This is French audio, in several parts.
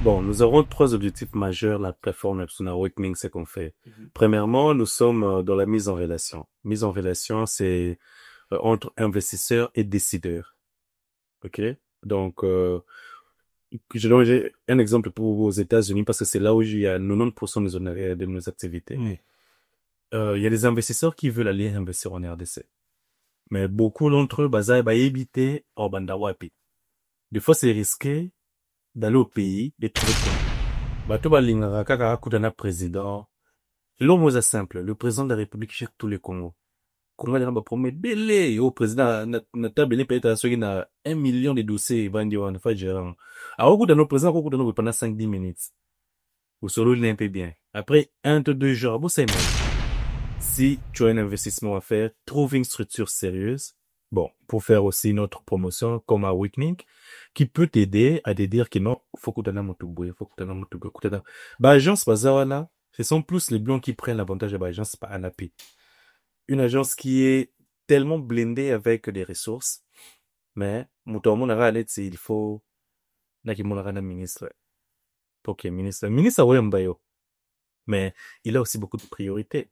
Bon, nous avons trois objectifs majeurs, la plateforme Neptune Awakening, c'est qu'on fait. Mhm. Premièrement, nous sommes dans la mise en relation. Mise en relation, c'est entre investisseurs et décideurs. OK? Donc, je donne un exemple pour aux États-Unis parce que c'est là où il y a 90% de nos activités. Oui. Il y a des investisseurs qui veulent aller investir en RDC. Mais beaucoup d'entre eux, bah, ils éviter au Bandawapi. Des fois, c'est risqué d'aller au pays et trouver de quoi. Bah, tout va l'ingara, kaka, kutana président. L'homme est simple. Le président de la République cherche tous les Congos. Congo va promettre belé. Au président, na table, peut-être à ceux qui na 1 million de dossiers, il va dire, on fait gérant. Alors, au bout de nos présidents, au bout de nos, pendant 5-10 minutes. Au solo, il est un peu bien. Après, 1 2 jours, vous savez, si tu as un investissement à faire, trouve une structure sérieuse. Bon, pour faire aussi notre promotion comme Awakening, qui peut t'aider à te dire que non, faut que tu aies un faut que tu aies un bah, agence, là, ce sont plus les blancs qui prennent l'avantage de l'agence, pas ANAP. Une agence qui est tellement blindée avec des ressources, mais, mon arrêt, il faut, n'a qui mon arrêt ministre. Pour qu'il y ait ministre. Ministre, ouais, mbayo. Mais, il a aussi beaucoup de priorités.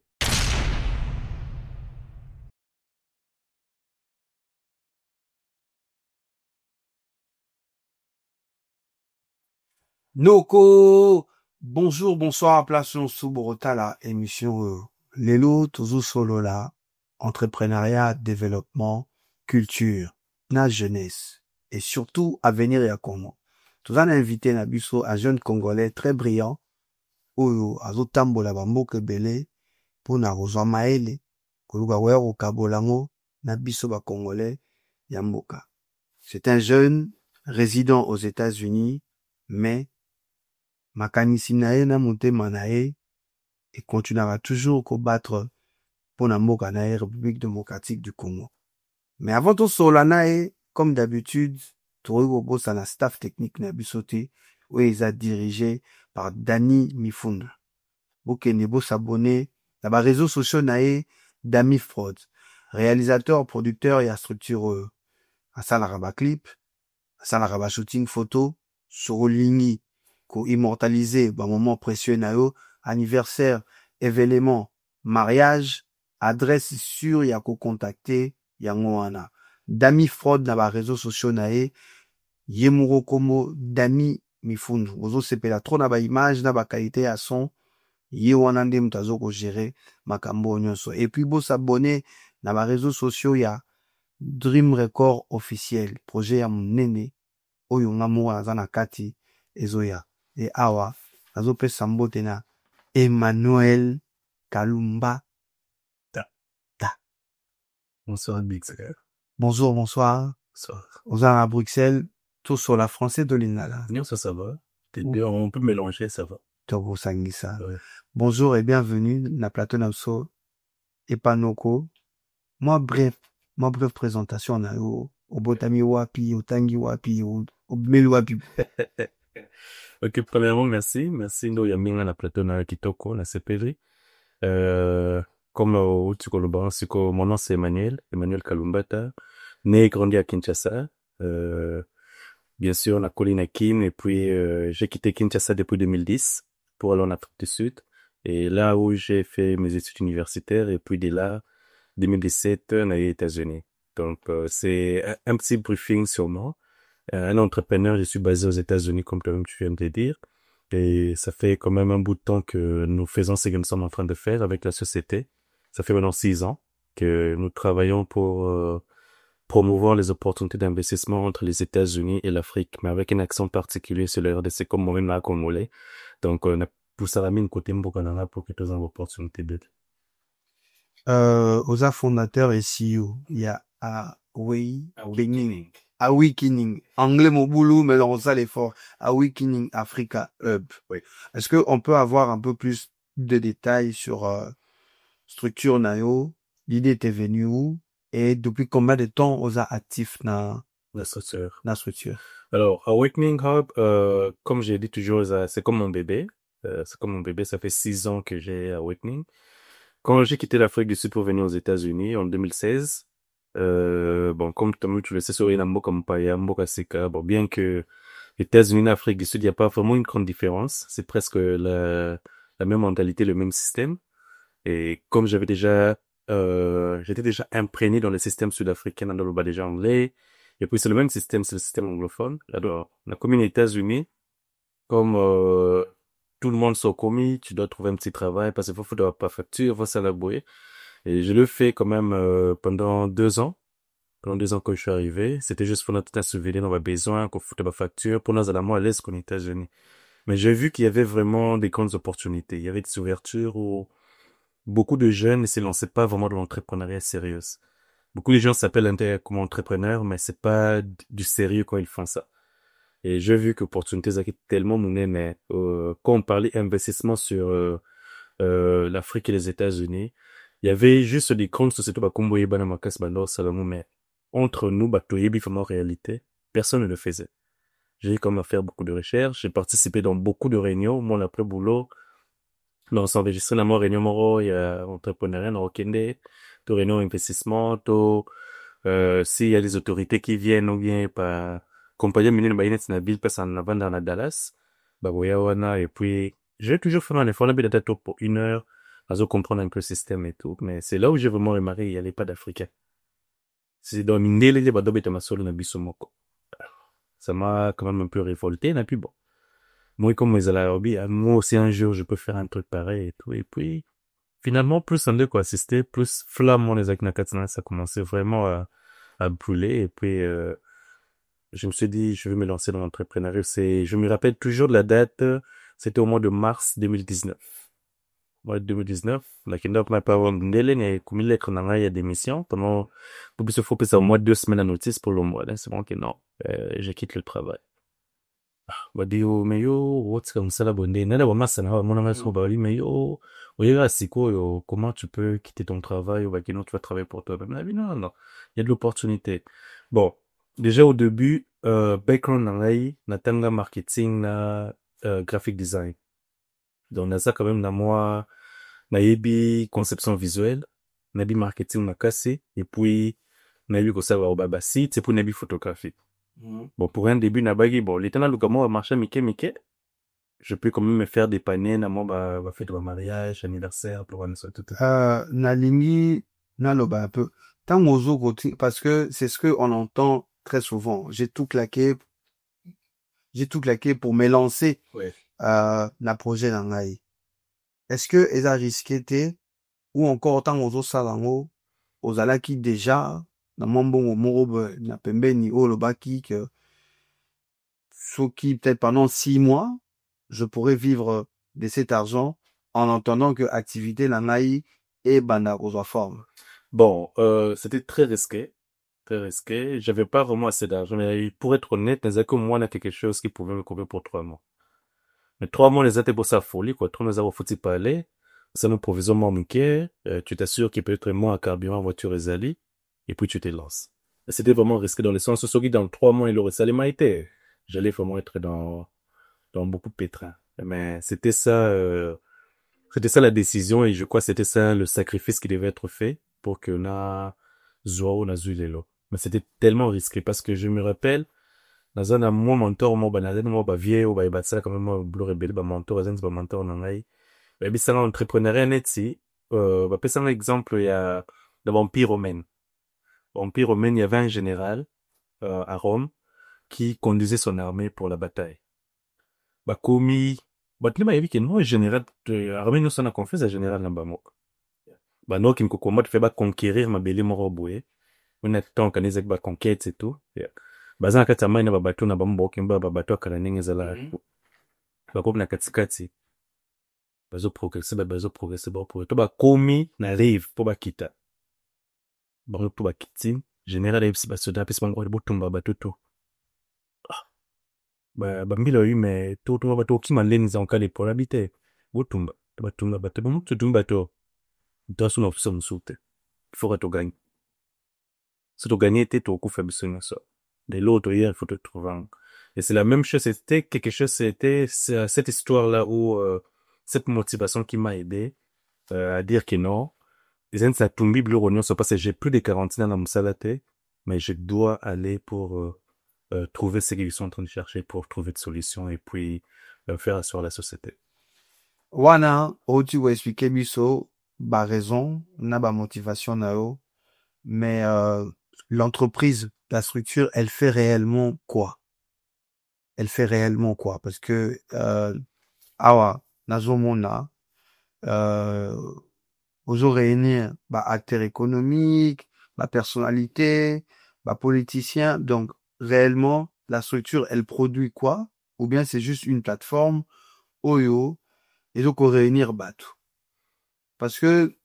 Noko, bonjour, bonsoir, place sous Borota, la émission Lelo, toujours solo là, entrepreneuriat, développement, culture, na jeunesse, et surtout avenir et à Congo. Tout un invité na biso, un jeune Congolais très brillant, oyo azotambola bamboke belé, pour na rozwa maele, koluka wero kabolango, na biso ba Congolais, yamboka. C'est un jeune résident aux États-Unis, mais makanisi na ye na motema na ye ekontinuera toujours kobattre mpona mboka na ye République démocratique du Congo. Mais avant tosola na ye, comme d'habitude, tokoki kobosana staff technique na biso te oyo eza dirigé par Dani Mifunda. Bokende bosabone na bareseau sociaux na ye Dami Fraud, réalisateur, producteur ya structure oyo asalaka baclip, asalaka bashooting photo, sokolingi ko-immortaliser ba moment précieux na yo, anniversaire, événement, mariage, adresse sûre ya ko-contacter yango wana. Dami Fraud na ba réseaux sociaux na ye, ye moko kombo Dami Mifundu. Ozosepela trop na ba image na ba qualité ya son, ye wana nde moto azokogere makambo oyo nyonso. Et puis bosabone na ba réseaux sociaux ya Dream Record officiel, projet ya monene oyo nga moko naza na kati ezoya. E awa nazopesa mbote na Emmanuel Kalumba. Ta. Ta. Bonsoir, Big Sir. Bonjour, bonsoir. Bonsoir. Oza à Bruxelles, tout sur la français de l'Inala. Non, ça va. On peut mélanger, ça va. Togo Sangisa. Ouais. Bonjour et bienvenue na plateau Namso Epanoko. Moi bref présentation na yo. Obotami wapi, otangi wapi, obmelu wapi. Ok, premièrement, merci. Merci, no, yaminga na plateau na Kitoko, na CPV. Comme tu connais, mon nom c'est Emmanuel, Emmanuel Kalumbata, né et grandi à Kinshasa. Bien sûr, na colline à Kin, et puis j'ai quitté Kinshasa depuis 2010 pour aller en Afrique du Sud. Et là où j'ai fait mes études universitaires, et puis de là, 2017, on est aux États-Unis. Donc, c'est un petit briefing sur moi. Un entrepreneur, je suis basé aux États-Unis, comme toi-même tu viens de le dire. Et ça fait quand même un bout de temps que nous faisons ce que nous sommes en train de faire avec la société. Ça fait maintenant 6 ans que nous travaillons pour promouvoir les opportunités d'investissement entre les États-Unis et l'Afrique, mais avec un accent particulier sur le RDC comme moi-même là, congolais. Donc, on a poussé la mine côté Mbokananga pour que tu aies une opportunité d'être. Oza fondateur et CEO. Il y a Awakening. Awakening. Anglais Moboulou, mais on ça l'effort. Awakening Africa Hub. Oui. Est-ce que on peut avoir un peu plus de détails sur structure Nayo? L'idée était venue où? Et depuis combien de temps Oza actif La structure. na structure? Alors, Awakening Hub, comme j'ai dit toujours, c'est comme mon bébé. C'est comme mon bébé, ça fait 6 ans que j'ai Awakening. Quand j'ai quitté l'Afrique du Sud pour venir aux États-Unis en 2016, bon, comme tu le sais, sur Inambo comme Paya, Mboka Seka, bon, bien que États-Unis, Afrique du Sud, il n'y a pas vraiment une grande différence. C'est presque la même mentalité, le même système. Et comme j'étais déjà imprégné dans le système sud-africain, dans le bas déjà anglais. Et puis c'est le même système, c'est le système anglophone. Alors, on a comme les États-Unis, comme tout le monde sont commis, tu dois trouver un petit travail parce qu'il faut pas facture, il faut s'alabouer. Et je le fais quand même pendant 2 ans. Pendant 2 ans que je suis arrivé, c'était juste pour notre souvenir, on avait besoin qu'on foute ma facture pour nous aller à l'aise qu'aux États-Unis. Mais j'ai vu qu'il y avait vraiment des grandes opportunités. Il y avait des ouvertures où beaucoup de jeunes ne se lançaient pas vraiment dans l'entrepreneuriat sérieux. Beaucoup de gens s'appellent comme entrepreneurs, mais c'est pas du sérieux quand ils font ça. Et j'ai vu que l'opportunité étaient tellement menées, mais quand on parlait investissement sur l'Afrique et les États-Unis, il y avait juste des grandes sociétés bah, comme Boye Banamakas, Bandor, Salomon, mais entre nous, bah, Toyebi, en réalité, personne ne le faisait. J'ai comme à faire beaucoup de recherches, j'ai participé dans beaucoup de réunions, mon après boulot, on s'enregistrait dans mon réunion moro, il y a entrepreneuriat, dans Okende, de réunion investissement, s'il y a des autorités qui viennent ou bien par compagnie mine ba ina na ville passe en avant dans Dallas, bah voya wana et puis j'ai toujours fait un effort là bas tête pour 1 heure, à comprendre un peu le système et tout, mais c'est là où j'ai vraiment remarqué il y avait pas d'Africains. C'est dans Mindele les badobe et ma solo na bisomoko. Ça m'a quand même un peu révolté, et puis bon. Moi, comme mes hobby, moi aussi un jour, je peux faire un truc pareil et tout. Et puis, finalement, plus on de quoi assister, plus flamme les Aknakatsuna, ça commençait vraiment à brûler. Et puis, je me suis dit, je vais me lancer dans l'entrepreneuriat. Je me rappelle toujours de la date, c'était au mois de mars 2019. Mois de 2019, la kenda ma parole ndele ni kumile konanga ya démission pendant, pour se faut ça au moins 2 semaines à notice pour le mois, là. C'est bon que non, je quitte le travail. Badio meyo wotsika musala bonde nala wamasana wa mona maso bali meyo oyega siko yo comment tu peux quitter ton travail ou bah non tu vas travailler pour toi-même la vie non non il y a de l'opportunité bon déjà au début background nangai natanga marketing na graphic design donc na ça quand même na moi na yebi conception visuelle na bi marketing makasi et puis na yebi ko savoir au baba site et puis na bi photographie. Bon, pour un début, nabagi, bon, l'éternel Lugamo a marché Mike. Je peux quand même me faire dépanner, na moi, bah, fête de mariage, anniversaire, pour un tout. Nalingi, naloba un peu. Tant mozo côté, parce que c'est ce que on entend très souvent. J'ai tout claqué pour me lancer, Ouais. na projet nangai. Est-ce que eza risqué te, ou encore tant mozo salango, ozalaki déjà, na mambongo morobe, na pembeni, o lobaki que, soki peut-être pendant 6 mois, je pourrais vivre de cet argent en entendant que activité nangai et banda kozwa forme. Bon, c'était très risqué. Très risqué. J'avais pas vraiment assez d'argent, mais pour être honnête, n'est que moi, on a quelque chose qui pouvait me couvrir pour 3 mois. Mais 3 mois, les étaient pour sa folie, quoi. 3 mois, on faut parler. Ça nous provision manqué. Tu t'assures qu'il peut être moins à carburant, voiture et zali. Et puis tu te lances. Et c'était vraiment risqué dans le sens où, dans 3 mois, il aurait salé m'a été. J'allais vraiment être dans beaucoup de pétrin. Mais c'était ça la décision et je crois que c'était ça le sacrifice qui devait être fait pour que na zoao na zulelo. Mais c'était tellement risqué parce que je me rappelle, dans un mon mentor, mon banaden, mon ba vieux, ba ibatsa, quand même, mon bleu rebelle, ba mentor, zen, ba mentor nangai. Ba bisa l'entrepreneuriat net si, ba pesa un exemple, il y a le vampire romain. Vampire romain, il y avait un général, à Rome, qui conduisait son armée pour la bataille. Bakomi batlima yebi ke no général armée nous sana confiance à général na bamo bano kim ko combat fait ba conquérir mabele moko boye on a tant kaneza ba conquête et tout bazana kati amai na babato na bambo kimba babato kala ndenge zala bakomi na katikati bazo progresser ba pour to bakomi na rive po bakita ba po bakiti général ebisi basoda pesi bango botumba batuto bambila oyo me totuma bato okima ndeni za onkale pour habiter botumba batumba bato bamutu tumba to dasu na ofisa musute il faut que gagne si tu gagnes t'es au coup fait besoin ça de l'autre hier il faut te trouver et c'est la même chose c'était quelque chose c'était cette histoire là où cette motivation qui m'a aidé à dire que non les gens ça tombe bleu rognon c'est parce que j'ai plus de quarantaine dans mon salate mais je dois aller pour trouver ce qu'ils sont en train de chercher pour trouver de solutions et puis faire sur la société. Wana, tu vas expliquer biso, ba raison, na ba motivation na yo, mais l'entreprise, la structure, elle fait réellement quoi? Elle fait réellement quoi? Parce que awa nazomona ozo réunir ba acteurs économiques, ba personnalité, ba politicien. Donc réellement, la structure, elle produit quoi? Ou bien c'est juste une plateforme oyo et donc on réunir bateau. Parce que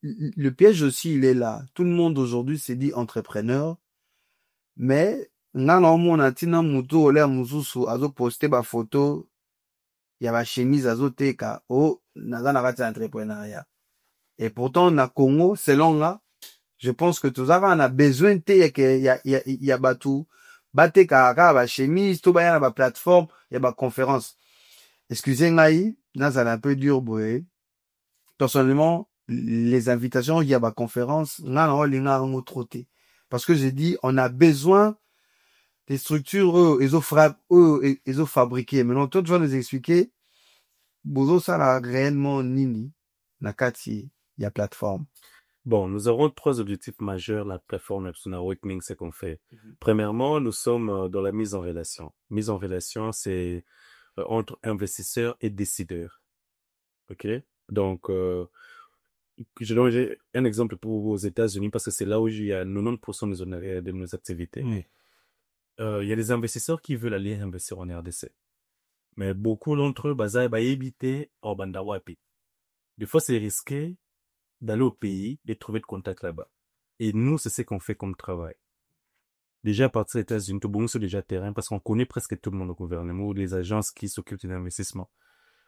le piège aussi, il est là. Tout le monde aujourd'hui s'est dit entrepreneur, mais nga na omona tina mutu ole mususu azo poster ba photo ya ba chemise azo teka o naza na kati ya entrepreneuriat. Et pourtant na Congo, selon nga, je pense que tous on a besoin te ya batu bateka ka ba chemise to ba ya na ba plateforme ya ba conférence. Excusez ngai, nazala un peu dur boy. Personnellement, les invitations, il y a ma conférence, parce que j'ai dit, on a besoin des structures, ils ont fabriqué. Maintenant, toi, tu vas nous expliquer, bozo ça là, réellement, nini, nakati, il y a plateforme. Bon, nous avons 3 objectifs majeurs, la plateforme Epson Awakening, c'est qu'on fait. Premièrement, nous sommes dans la mise en relation. Mise en relation, c'est entre investisseurs et décideurs. OK? Donc, je donne un exemple pour aux États-Unis parce que c'est là où il y a 90% de nos activités. Oui. Il y a des investisseurs qui veulent aller investir en RDC. Mais beaucoup d'entre eux, bah, éviter au Bandawapi. Des fois, c'est risqué d'aller au pays et de trouver de contact là-bas. Et nous, c'est ce qu'on fait comme travail. Déjà, à partir des États-Unis, tout le monde sur déjà terrain parce qu'on connaît presque tout le monde au gouvernement ou les agences qui s'occupent de l'investissement.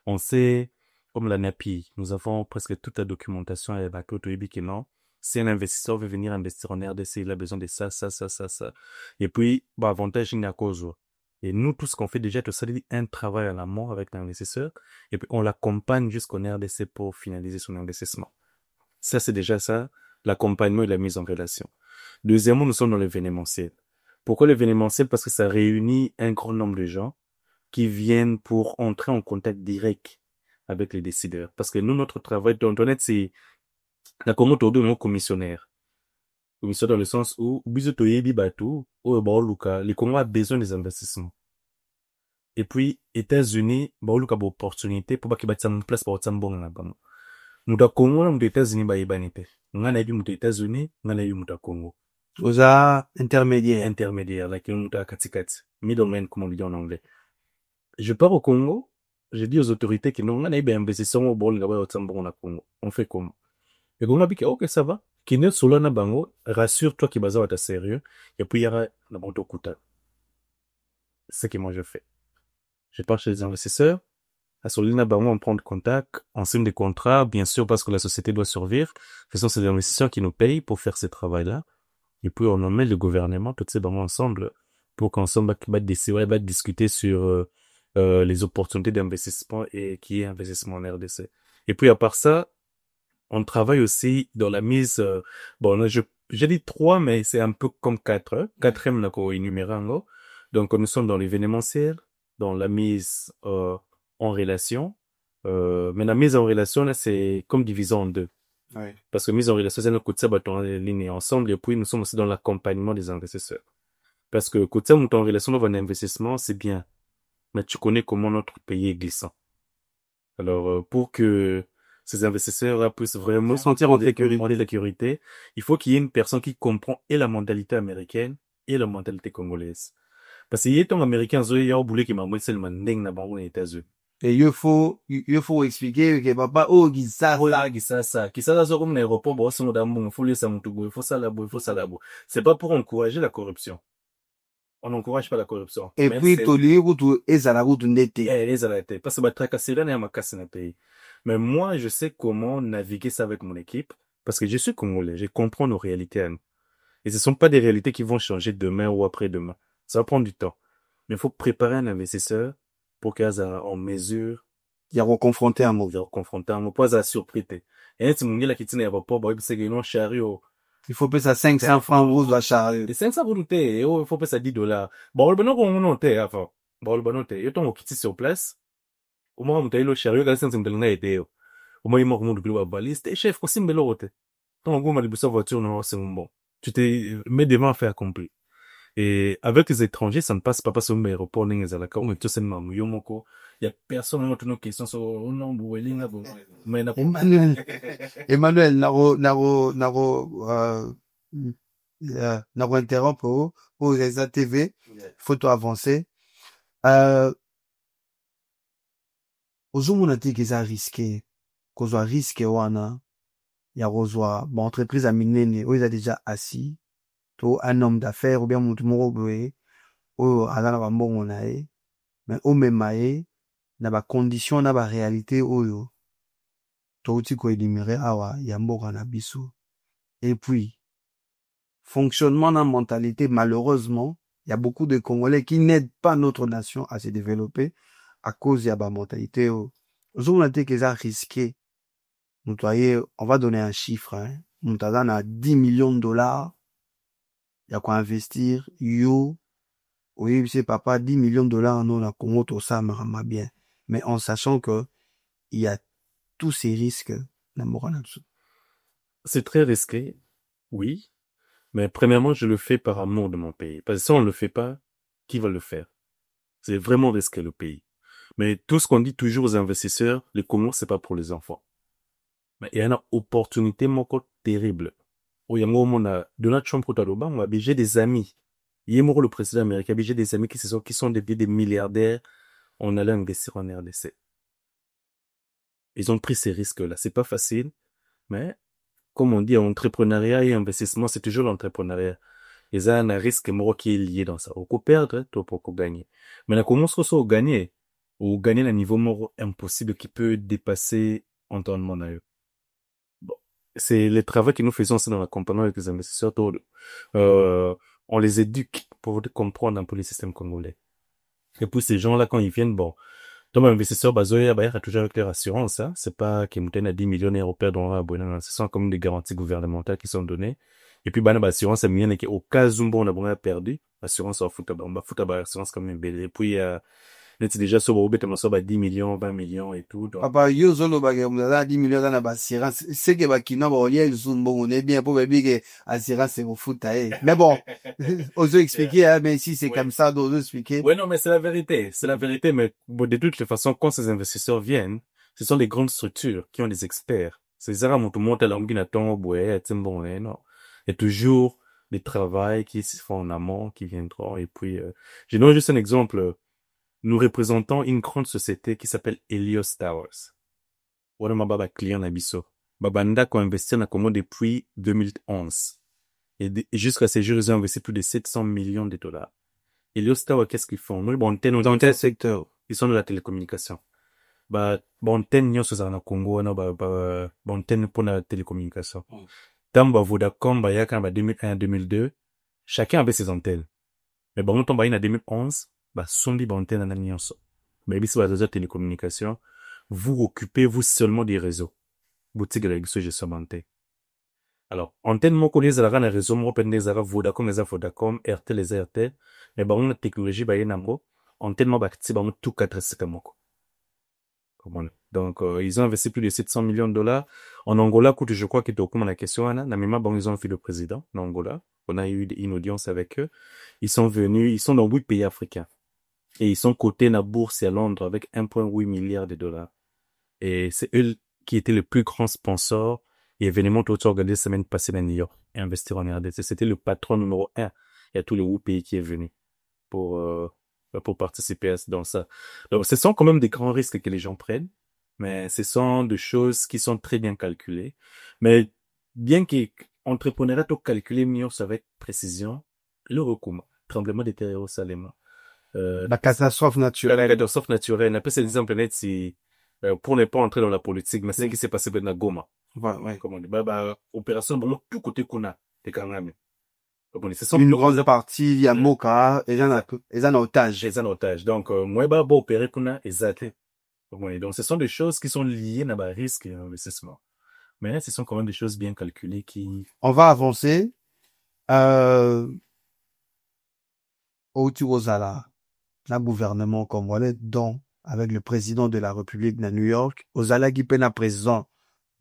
On sait, comme la NAPI, nous avons presque toute la documentation à Bakoto non. Si un investisseur veut venir investir en RDC, il a besoin de ça. Et puis, bah, avantage, il n'y a cause. Et nous, tout ce qu'on fait déjà, tout ça, c'est un travail à l'amont avec l'investisseur. Et puis, on l'accompagne jusqu'en RDC pour finaliser son investissement. Ça, c'est déjà ça, l'accompagnement et la mise en relation. Deuxièmement, nous sommes dans l'événementiel. Pourquoi l'événementiel? Parce que ça réunit un grand nombre de gens qui viennent pour entrer en contact direct avec les décideurs. Parce que nous, notre travail d'Internet, c'est la Congo Todo, nos commissionnaires. Commissionnaire dans le sens où, les Congo a besoin des investissements. Et puis, États-Unis, Luka a opportunité pour qu'il y ait une place pour Tsambong là-bas. Muta Congo, muta États-Unis, ibanite. Ngana yu muta États-Unis, ngana yu muta Congo. Oza intermédiaire. Intermédiaire, like muta katikati. Middleman, comme on dit en anglais. Je pars au Congo, je dis aux autorités que non, on a eu investissement au bol là-bas au Tsambon na Congo. On fait comment? Et Congo a dit que ok, ça va. Kine solana bango, rassure-toi qu'il baza ta sérieux. Et puis il y aura la moto kuta. C'est ce que moi je fais. Je pars chez les investisseurs. À Solina bango, on prend contact, on signe des contrats, bien sûr, parce que la société doit survivre. Ce sont ces investisseurs qui nous payent pour faire ce travail-là. Et puis on emmène le gouvernement, tous ces bango ensemble, pour qu'ensemble, va discuter sur les opportunités d'investissement et qui est investissement en RDC. Et puis à part ça, on travaille aussi dans la mise, bon, là, j'ai dit 3, mais c'est un peu comme 4. Quatrième, là, qu'on énumère en gros. Donc, nous sommes dans l'événementiel, dans la mise en relation. Mais la mise en relation, là, c'est comme divisé en 2. Ouais. Parce que mise en relation, c'est notre côté bâton ligne ensemble, et puis nous sommes aussi dans l'accompagnement des investisseurs. Parce que côté monter en relation dans un investissement, c'est bien. Mais tu connais comment notre pays est glissant. Alors, pour que ces investisseurs puissent vraiment sentir en sécurité, il faut qu'il y ait une personne qui comprend et la mentalité américaine et la mentalité congolaise. Parce qu'il y a ton américain, il y a un boulet qui m'a montré seulement n'eng na bango les États-Unis. Et il faut expliquer que papa, Kisasa zo comme l'aéroport, bon, c'est il faut laisser mon tout, il faut ça là-bas, il faut ça là-bas. C'est pas pour encourager la corruption. On n'encourage pas la corruption. Et puis, parce que bah, tracasser là, ma casse dans le pays. Mais moi, je sais comment naviguer ça avec mon équipe, parce que je suis congolais, je comprends nos réalités à nous. Et ce sont pas des réalités qui vont changer demain ou après-demain. Ça va prendre du temps. Mais il faut préparer un investisseur pour qu'il soit en mesure. Il y a confronté un mot. Confronté un mot, pas à surprendre. Et si mon gars qui tient l'aéroport, bah, c'est qu'il y a un chariot. Il faut payer ça 500 francs, vous doit charger. Les 500 euros il faut payer ça $10. Bon, le bonheur, on a avant. Bon, le bonheur, il y a ton qui sur place. Au moins, on t'a eu le chariot, quand c'est un été. Au moins, il m'a remonté le baliste. Et chef, qu'est-ce que c'est l'autre? Ton goût, m'a dit, sa voiture, non, c'est bon. Tu t'es, mets devant à faire accompli. Et avec les étrangers, ça ne passe pas sur l'aéroport, ni les alaka, mais tout simplement, il y a personne qui a une question sur, oh non, mais Emmanuel, naro interrompre, aux TV, photo avancée. Ozomona te keza risqué, kozwa risque wana, ya kozwa, bon, entreprise à minene, où ils a déjà assis, to un homme d'affaires, ou bien mutu moko boye, oyo aza na bambongo na ye, mais omema ye, na ba condition na ba réalité oyo, touti ko éliminer awa, ya mboka na biso. Et puis, fonctionnement na mentalité, malheureusement, il y a beaucoup de Congolais qui n'aident pas notre nation à se développer à cause de la mentalité. On a dit que ça risqué. On va donner un chiffre. On a 10 millions de dollars. Il y a quoi investir. Oui, c'est papa, 10 millions de dollars, non, la Congo, tout ça, me bien. Mais en sachant que il y a tous ces risques. C'est très risqué. Oui. Mais premièrement, je le fais par amour de mon pays. Parce que si on ne le fait pas, qui va le faire? C'est vraiment risqué le pays. Mais tout ce qu'on dit toujours aux investisseurs, le Congo, c'est pas pour les enfants. Mais il y a une opportunité encore terrible. Oh, il y a Donald Trump j'ai des amis. Il y a le président américain, j'ai des amis qui sont des milliardaires. On allait investir en RDC. Ils ont pris ces risques-là. C'est pas facile, mais comme on dit, entrepreneuriat et investissement, c'est toujours l'entrepreneuriat. Il y a un risque qui est lié dans ça. On peut perdre, on peut gagner. Mais on commence aussi à gagner. Ou gagner un niveau impossible qui peut dépasser entendement à eux. Bon. C'est le travail que nous faisons dans la compagnie avec les investisseurs. On les éduque pour comprendre un peu le système congolais. Et puis ces gens-là, quand ils viennent, bon, donc, investisseur, il y a toujours avec leur assurance, hein. C'est pas qu'ils me à 10 millions d'euros dans la bonne, ce sont comme des garanties gouvernementales qui sont données. Et puis, l'assurance, c'est bien au cas où on a perdu, l'assurance, on va foutre l'assurance comme une belle. Et puis, c'est déjà sur le 10 millions, 20 millions et tout. Donc. Papa, yo, zolo, 10 millions dans l'assurance. C'est que, kino, on est bien pour que assurance, c'est au foot, mais bon, ose expliquer, hein, mais si c'est comme ça, d'ose expliquer. Ouais, non, mais c'est la vérité. C'est la vérité, mais de toutes les façons, quand ces investisseurs viennent, ce sont les grandes structures qui ont des experts. C'est ça, tout le monde à l'ambinaton, ouais, bon, non. Il y a toujours des travails qui se font en amont, qui viendront, et puis, je donne juste un exemple. Nous représentons une grande société qui s'appelle Helios Towers. Voilà ma baba client Nabiso. Babanda qui a investi dans Congo depuis 2011. Et jusqu'à ces jours, ils ont investi plus de 700 millions de dollars. Helios Towers, qu'est-ce qu'ils font? Dans quel secteur? Ils sont de la télécommunication. Bonten sur na Congo, bonten pour la télécommunication. Dans Vodacom, il y a 2001, 2002, chacun avait ses antennes. Mais bon, on va en 2011, sondi bonten na nyonso. Mais ici, la télécommunication, vous occupez vous seulement des réseaux. Boutique de la gestion bonté. Alors, antenne mon connaît la rana réseau mon open des arabes Vodacom les Vodacom, RTL les RTL, mais bon la technologie ba yenambo, antenne mo bakti ba tout 4 sekamoko. Donc, ils ont investi plus de 700 millions de dollars. En Angola, je crois qu'ils documentent la question, na même bon, ils ont fait le président, en Angola. On a eu une audience avec eux. Ils sont venus, ils sont dans 8 pays africains. Et ils sont cotés na bourse à Londres avec 1,8 milliard de dollars. Et c'est eux qui étaient le plus grand sponsor et événement tout organisé semaine passée à New York et investir en RDC. C'était le patron numéro 1. Il y a tous les 8 pays qui est venu pour participer dans ça. Donc, ce sont quand même des grands risques que les gens prennent, mais ce sont des choses qui sont très bien calculées. Mais bien qu'entrepreneuriat tout calculé mieux avec précision, le recours, tremblement de terre au Salem. La catastrophe naturelle. La catastrophe naturelle. Après, c'est des exemples net si, pour ne pas entrer dans la politique, mais c'est ce qui s'est passé dans Goma. Ouais. Comment on dit, opération, bon, tout côté qu'on a, des Kangami. Une grosse partie, il y a Moka, et en otage. Les en otage. Donc, moi, bon, opérer qu'on a, exact. Donc, ce sont des choses qui sont liées à un risque et à investissement. Mais ce sont quand même des choses bien calculées qui... On va avancer. Outi Ozala, le gouvernement congolais, dont, avec le président de la République de New York, Ozala qui est président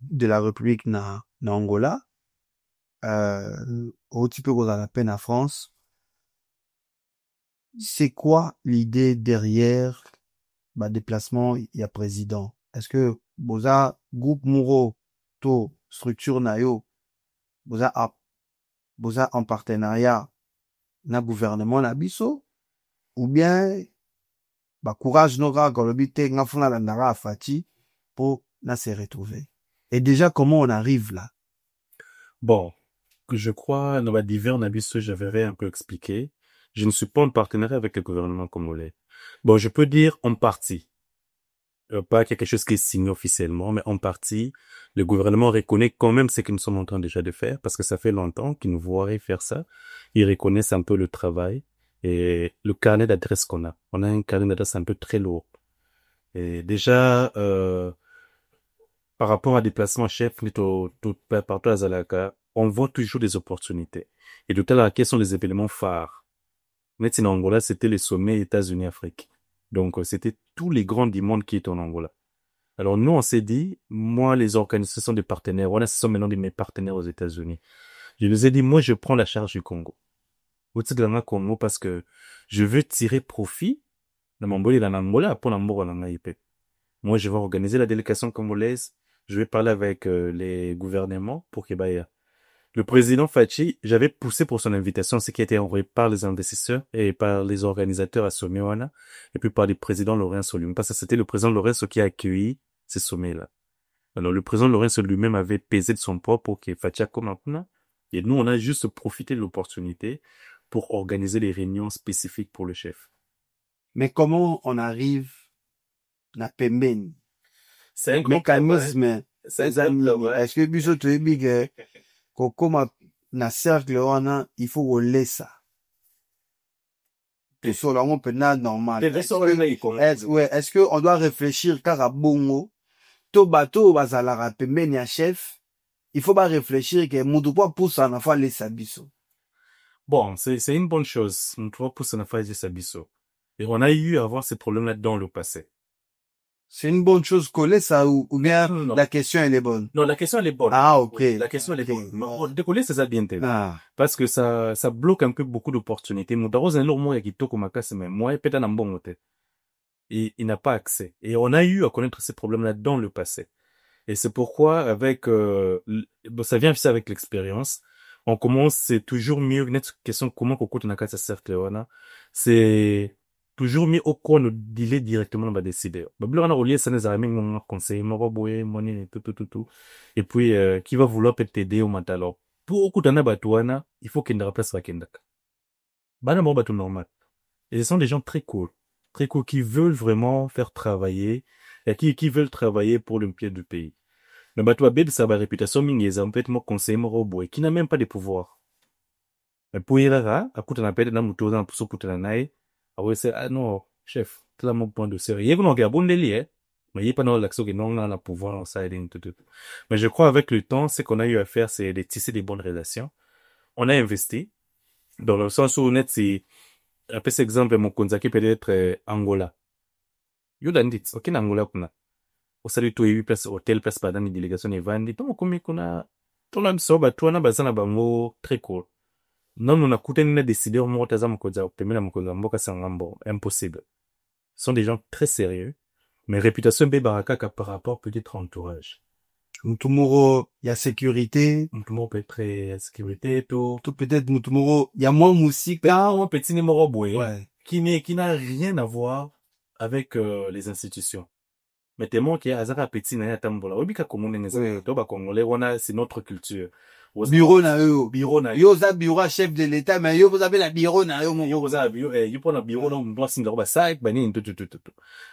de la République na Angola, Outi peut Ozala peine à France. C'est quoi l'idée derrière, déplacement, il y a président? Est-ce que, Boza, groupe Mouro, to, structure nayo, Boza en partenariat, na gouvernement na biso, ou bien, courage n'aura golobite ngafuna la nara afati pour na se retrouver. Et déjà, comment on arrive là? Bon, je crois, dans ma divers Nabiso, j'avais un peu expliqué. Je ne suis pas en partenariat avec le gouvernement congolais. Bon, je peux dire en partie. Pas quelque chose qui est signé officiellement, mais en partie, le gouvernement reconnaît quand même ce que nous sommes en train déjà de faire, parce que ça fait longtemps qu'ils nous voient faire ça. Ils reconnaissent un peu le travail et le carnet d'adresse qu'on a. On a un carnet d'adresse un peu très lourd. Et déjà, par rapport à déplacement chef, partout à Zalaka, on voit toujours des opportunités. Et tout à l'heure, quels sont les événements phares? Maintenant, en Angola, c'était les sommets États-Unis-Afrique. Donc, c'était tous les grands du monde qui étaient en Angola. Alors, nous, on s'est dit, moi, les organisations de partenaires, voilà, ce sont maintenant de mes partenaires aux États-Unis. Je les ai dit, moi, je prends la charge du Congo. Au titre de la Congo, parce que je veux tirer profit de mon boli dans l'Angola pour l'Angola dans l'AIP. Moi, je vais organiser la délégation congolaise. Je vais parler avec les gouvernements pour qu'il y ait le président Fachi, j'avais poussé pour son invitation, ce qui a été envoyé par les investisseurs et par les organisateurs à Sommet-Wana, et puis par le président Lorenzo lui-même, parce que c'était le président Lorenzo qui a accueilli ces sommets-là. Alors, le président Lorenzo lui-même avait pesé de son poids pour que Fachi comme et nous, on a juste profité de l'opportunité pour organiser les réunions spécifiques pour le chef. Mais comment on arrive na pembeni? C'est un grand mécanisme. Est-ce que biso tu es big, comme na cercle wana, il faut rouler ça. Et sur la peut normal. Est-ce que on doit réfléchir car à bongo, to bateau bazalara pembeni ya chef, il faut pas réfléchir que mutu pas pousse en affaire les sabiso. Bon, c'est une bonne chose. On doit pousser en affaire les sabiso. Et on a eu à avoir ces problèmes-là dans le passé. C'est une bonne chose coller ça ou bien non. La question elle est bonne. Non, la question elle est bonne. Ah ok. Oui, la question elle est bonne. Décoller c'est ça bien parce que ça bloque un peu beaucoup d'opportunités. Moutaros un lourd moi qui toque ma casse mais moi peut-être un bon côté. Et il n'a pas accès. Et on a eu à connaître ces problèmes-là dans le passé. Et c'est pourquoi avec ça vient aussi avec l'expérience. On commence c'est toujours mieux une question comment qu'on compte na casse cercle wana. C'est toujours mis au coin de dealer directement dans ma décider. Bah, on a relié ça les amis, mon conseil, mon robot, mon tout. Et puis, qui va vouloir peut-être t'aider au matin. Alors, pour okutana batouana, il faut qu'il ne remplace pas Kendak. Bana bon bateau normal. Et ce sont des gens très cool, qui veulent vraiment faire travailler, et qui veulent travailler pour le pied du pays. Le bateau bébé, ça a réputation, mais ils ont peut-être mon conseil, mon robot, qui n'a même pas de pouvoir. Mais pour y aller, à coup, on a peut-être un mouton dans pour ah c'est, ah non, chef, c'est là mon point de sérieux. Il y a un bon délire, mais il n'y a pas dans l'action qui non, là, pouvoir, ça aide, tout. Mais je crois avec le temps, ce qu'on a eu à faire, c'est de tisser des bonnes relations. On a investi, dans le sens où honnête, c'est, un peu cet exemple, mon konzaki peut être Angola. Yo dandit, ok, Angola, kuna. Au salut, tout, 8 places, hôtel, place, pas dans les délégations, et vandi, tout, comme, kuna, tout, là, so, bah, tout, on a besoin d'un mot très cool. Non, on a coûté une décideur mortaza mkoza obtenir la mkoza mboka sangambo. Impossible. Ce sont des gens très sérieux. Mais réputation bé baraka par rapport peut-être entourage. Mutumuro, il y a sécurité. Mutumuro peut être sécurité, tout. Tout peut-être Mutumuro, il y a moins musique. Ah, un petit numéro boué. Ouais. Qui n'a rien à voir avec, les institutions. Mais tellement qu'il y a azara petit na ya tambola. Obika komune neza. Toba congolais, c'est notre culture. Bureau na yo. Yo za bureau chef de l'état, mais yo vous avez la bureau na yo. Yo za bureau, yo prend la bureau dans doit singa ba ça ba ni tout.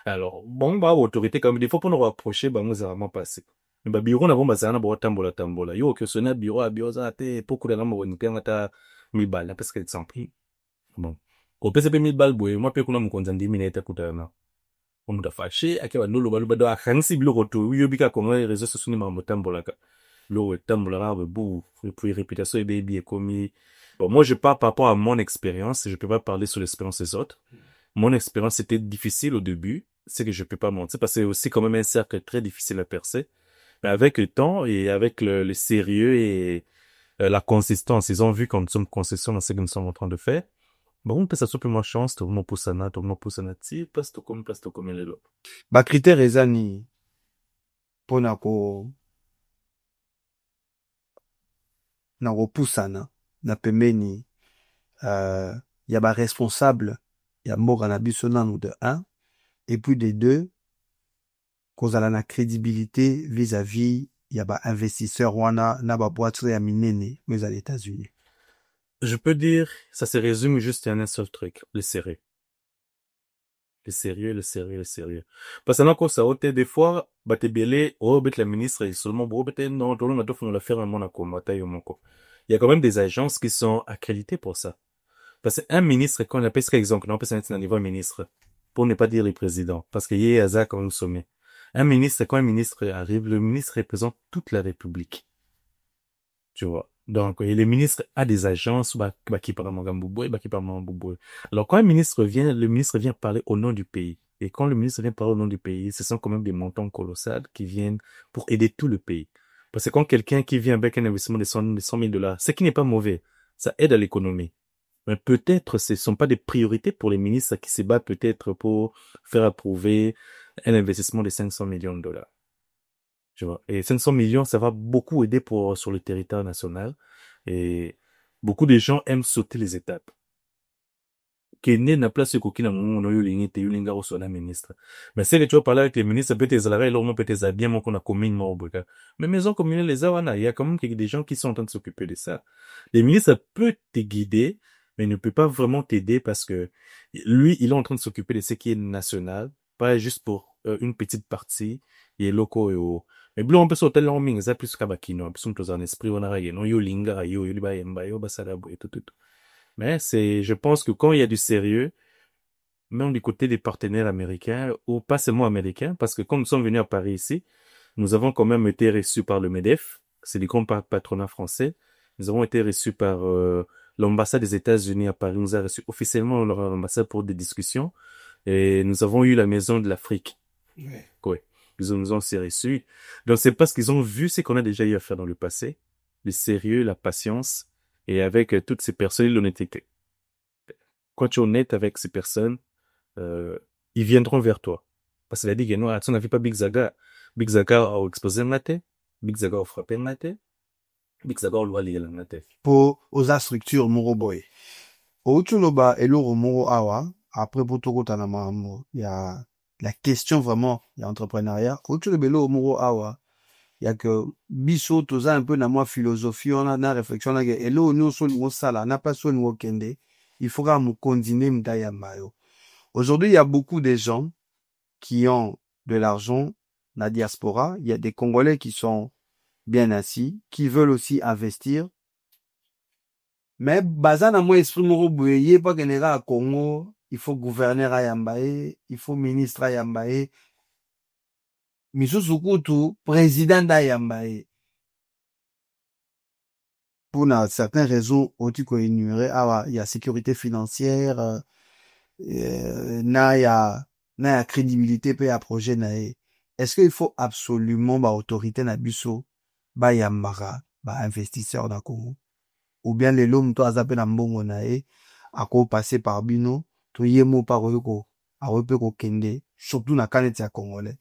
Alors, bon ba autorité comme des fois pour nous rapprocher ba nous vraiment passé. Mais ba bureau na bon ba ça na ba tambola. Yo que ce na bureau za te beaucoup de na mo ni ngata 1000 balles parce que exemple. Bon. Au PCP 1000 balles boy, moi pe kuna mkonza ndimi na eta kutana. On a fâché, à qui va nous le balo bado à Hansi Biloto, oui, bika comme les réseaux sociaux ni mamotambolaka. L'eau est bout, et puis réputation et baby est commis. Bon, moi, je parle par rapport à mon expérience, je peux pas parler sur l'expérience des autres. Mon expérience était difficile au début, c'est que je peux pas mentir, parce que c'est aussi quand même un cercle très difficile à percer. Mais avec le temps et avec le sérieux et la consistance, ils ont vu qu'on nous sommes consistants dans ce que nous sommes en train de faire. Bon, peut ça soit plus moins chance, tout le monde pousse tout le monde pousse place tout comme les autres. Critère eza ni mpona na kopusana na pembeni ya responsable ya mboka na biso nanu de un, et puis de deux, kozala na crédibilité vis-à-vis ya investisseur wana na boîte ya minene oyo eza les États-Unis. Je peux dire, ça se résume juste à un seul truc, le sérieux. Le sérieux, le sérieux, le sérieux. Parce que là, quand ça ôte, des fois, bah, t'es belé, oh, bête la ministre, et seulement, bon, bête, non, dans le on la faire un monaco, mataille au monco. Il y a quand même des agences qui sont accréditées pour ça. Parce qu'un ministre, quand on appelle ce exemple, on peut s'en un niveau ministre, pour ne pas dire le président, parce qu'il y a hasard quand nous sommet. Un ministre, quand un ministre arrive, le ministre représente toute la République. Tu vois. Donc, et le ministre a des agences, qui parlent Mangambouboui, qui parlent Mangambouboui. Alors, quand un ministre vient, le ministre vient parler au nom du pays. Et quand le ministre vient parler au nom du pays, ce sont quand même des montants colossaux qui viennent pour aider tout le pays. Parce que quand quelqu'un qui vient avec un investissement de 100 000 $, ce qui n'est pas mauvais, ça aide à l'économie. Mais peut-être ce ne sont pas des priorités pour les ministres qui se battent peut-être pour faire approuver un investissement de 500 millions de dollars. Tu vois. Et 500 millions, ça va beaucoup aider sur le territoire national. Et beaucoup de gens aiment sauter les étapes. Kenya na place kokina mungu yo lingi te yulinga ko sona ministre. Mais c'est que tu vas parler avec les ministres, peut-être ils allaient leur peut-être bien mon qu'on a commune morboka. Mais maison commune les awana, il y a quand même des gens qui sont en train de s'occuper de ça. Les ministres peuvent te guider, mais ne peut pas vraiment t'aider parce que lui, il est en train de s'occuper de ce qui est national, pas juste pour une petite partie, il est locaux et au. Mais bleu on peut sauter l'homme, ça plus kabakino, plus on en esprit on a no yo linga yo liba yemba yo basara et tout. Mais je pense que quand il y a du sérieux, même du côté des partenaires américains, ou pas seulement américains, parce que quand nous sommes venus à Paris ici, nous avons quand même été reçus par le MEDEF, c'est le grand patronat français. Nous avons été reçus par l'ambassade des États-Unis à Paris, nous a reçus officiellement leur ambassade pour des discussions, et nous avons eu la Maison de l'Afrique. Ouais. Ouais. Ils nous ont aussi reçus. Donc c'est parce qu'ils ont vu ce qu'on a déjà eu à faire dans le passé, le sérieux, la patience, et avec toutes ces personnes, l'honnêteté. Quand tu es honnête avec ces personnes, ils viendront vers toi. Parce qu'il a dit que non, tu n'avais pas Big Zaga. Big Zaga a exposé le maté. Big Zaga a frappé le maté. Big Zaga a loi lié le maté. Pour osa structure moko boy. Outuloba eloro moko awa, après pour toko tanama il y a la question vraiment, il y a entrepreneuriat. Outuloba eloro moko awa, il y a que biso toza un peu na moi philosophie, on a na réflexion na que elo nous so nous sala, na pas so nous kende. Il faudra nous continuer mdaya mayo. Aujourd'hui, il y a beaucoup de gens qui ont de l'argent, la diaspora. Il y a des Congolais qui sont bien assis, qui veulent aussi investir. Mais, bazan à moi, esprit moro bouyé, pas qu'il à Congo, il faut gouverneur à Yambaye, il faut ministre à Yambaye, Miso Sukutu, président à Yambaye. Pour certains réseaux, on-tu qu'on ignorait, il y a sécurité financière, na ya crédibilité pe ya projet na ye. Est-ce qu'il faut absolument autorité na biso yambara investisseur na Congo, ou bien les lom to azape na mbongo na ye ako passer par bino to yemo par ko arope ko kende surtout na kaneti ya congolais?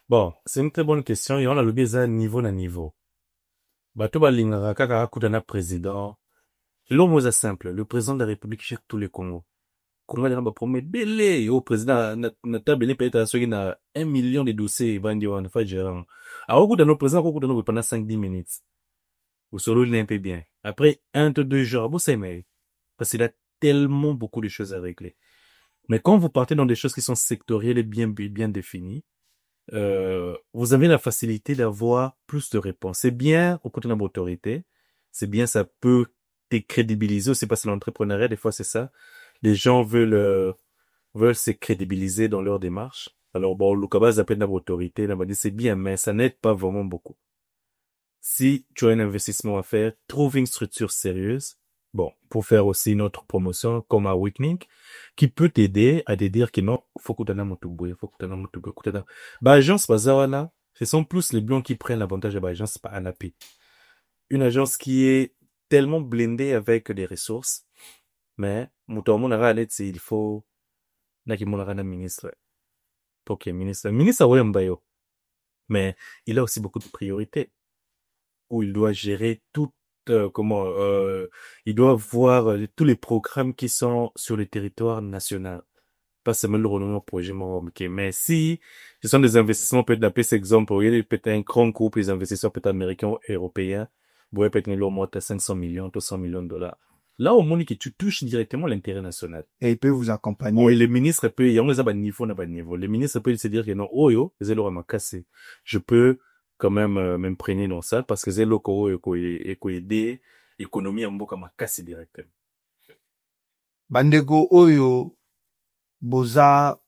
Bon, c'est une très bonne question et on a le biais niveau na niveau. Bato balingaka kaka akutana président. L'homme est simple, le président de la République gère tous les Congo. Congo na ba promet belé au président na tabelé peut-être à ceux qui na 1 million de dossiers bandi on fa gérant. Alors au président pendant 5-10 minutes. Au solo il est un peu bien. Après 1-2 jours, vous savez, parce qu'il a tellement beaucoup de choses à régler. Mais quand vous partez dans des choses qui sont sectorielles et bien définies, vous avez la facilité d'avoir plus de réponses. C'est bien au côté de l'autorité. C'est bien, ça peut décrédibiliser aussi parce que l'entrepreneuriat, des fois, c'est ça. Les gens veulent se crédibiliser dans leur démarche. Alors, bon, le cabas appelle l'autorité, là, c'est bien, mais ça n'aide pas vraiment beaucoup. Si tu as un investissement à faire, trouve une structure sérieuse. Bon, pour faire aussi notre promotion comme Awakening, qui peut t'aider à te dire que non, faut que tu aies faut que tu aies Bah, agence bazar là, ce sont plus les blancs qui prennent l'avantage de l'agence pas ANAP. Une agence qui est tellement blindée avec des ressources, mais, mon aura c'est il faut, na ki mon aura na ministre. Pour qu'il y ait ministre. Ministre, ouais, mbayo. Mais, il a aussi beaucoup de priorités. Où il doit gérer tout, il doit voir tous les programmes qui sont sur le territoire national. Pas seulement le renouvellement projet ok. Mais si ce sont des investissements, peut-être d'appeler cet exemple, il y a peut-être un grand groupe, les investisseurs peut-être américains ou européens, vous peut-être une monte à 500 millions, 200 millions de dollars. Là, au moins, que tu touches directement l'intérêt national. Et il peut vous Oh, accompagner. et les ministres peuvent, il y a un niveau, n'a pas de niveau. Les ministres peuvent se dire que non, oh yo, c'est l'aura m'a cassé. Je peux quand même m'imprégner dans ça parce que c'est le co et aider l'économie en boka m'a cassé directement. Bandeko oyo, boza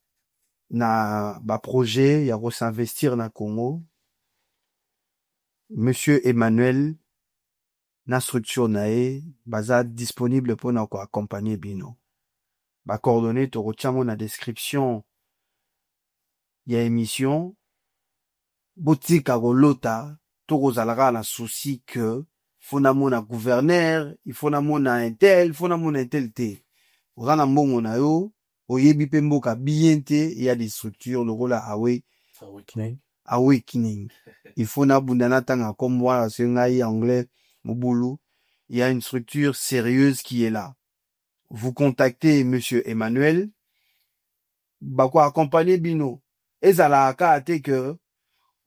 na ba projet ya s'investir na Congo. Monsieur Emmanuel, na structure nae, baza disponible pour na ko accompagner bino. Ba coordonnées to retiamo na description ya émission. Botika golota, to kozalaka na souci que fona mona gouverneur, il faut na mona intel, fona mona intel te. Oza na mbongo na yo, oyebi pe mboka bien te, il y a des structures lokola Awakening. Il faut na bundana tanga comme moi, c'est ngai anglais, mobulu. Il y a une structure sérieuse qui est là. Vous contactez monsieur Emmanuel, bako accompagner bino. Ezala aka ate que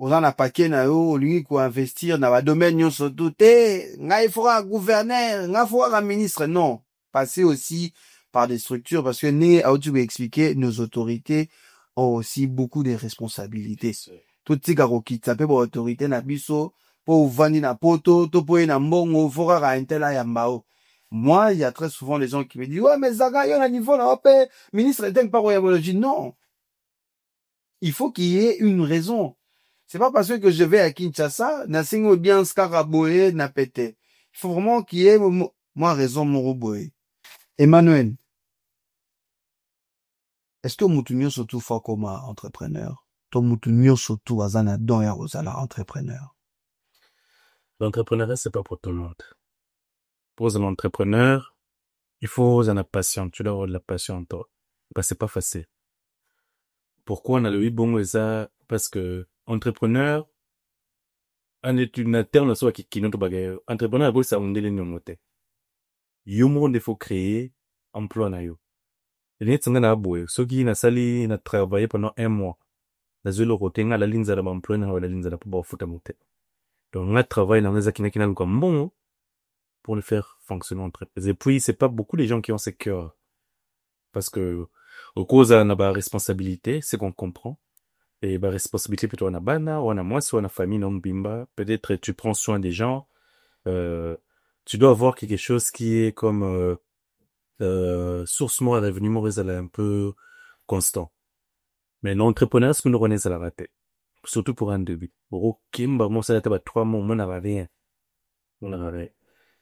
oza na paquet na yo, olingi ko investir na ba domaine nyonso tout te, ngai fora gouverneur, ngai fora ministre, non. Passez aussi par des structures parce que né a tu expliquer nos autorités ont aussi beaucoup de responsabilités. Tout tika ko kitsa pe ba autorité na biso po vandi na poto to po na mbongo fora ka intela ya mbao. Moi, il y a très souvent des gens qui me disent ouais mais Zaka yo na niveau na paix ministre est pas royaume. Non. Il faut qu'il y ait une raison. C'est pas parce que je vais à Kinshasa, na singo bien skaraboye na pété. Il faut vraiment qu'il y ait moi raison mon roboye. Emmanuel, est-ce que mutunyo surtout fort comme entrepreneur? Ton mutunyo surtout azana don ya ozala entrepreneur. L'entrepreneuriat, c'est pas pour tout le monde. Pour un entrepreneur, il faut avoir la passion. Tu dois avoir de la passion en toi. Parce que c'est pas facile. Pourquoi on a le bon ça? Parce que entrepreneur, on est une terme soit qui notre bagaille. Entrepreneur, c'est ça on est les nomote. Yumo il faut créer emploi na yo. Et n'est-ce pas boy. Ceux qui na sali na travaillé pendant 1 mois. La zelo rotenga la ligne za emploi na la ligne za pour ba futa mote. Donc on a travaillé dans les akina kina comme bon pour le faire fonctionner entreprise. Et puis c'est pas beaucoup les gens qui ont ce cœur. Parce que au cause on a ba responsabilité, c'est qu'on comprend. Et bah responsabilité plutôt on a bana, on a moi soit on a famille non bimba, peut-être tu prends soin des gens, tu dois avoir quelque chose qui est comme source moi revenu moi elle est un peu constant. Mais l'entrepreneur ce que nous connaissons à la raté. Surtout pour un début. Pour kimba moi ça était 3 mois on n'avait rien. On avait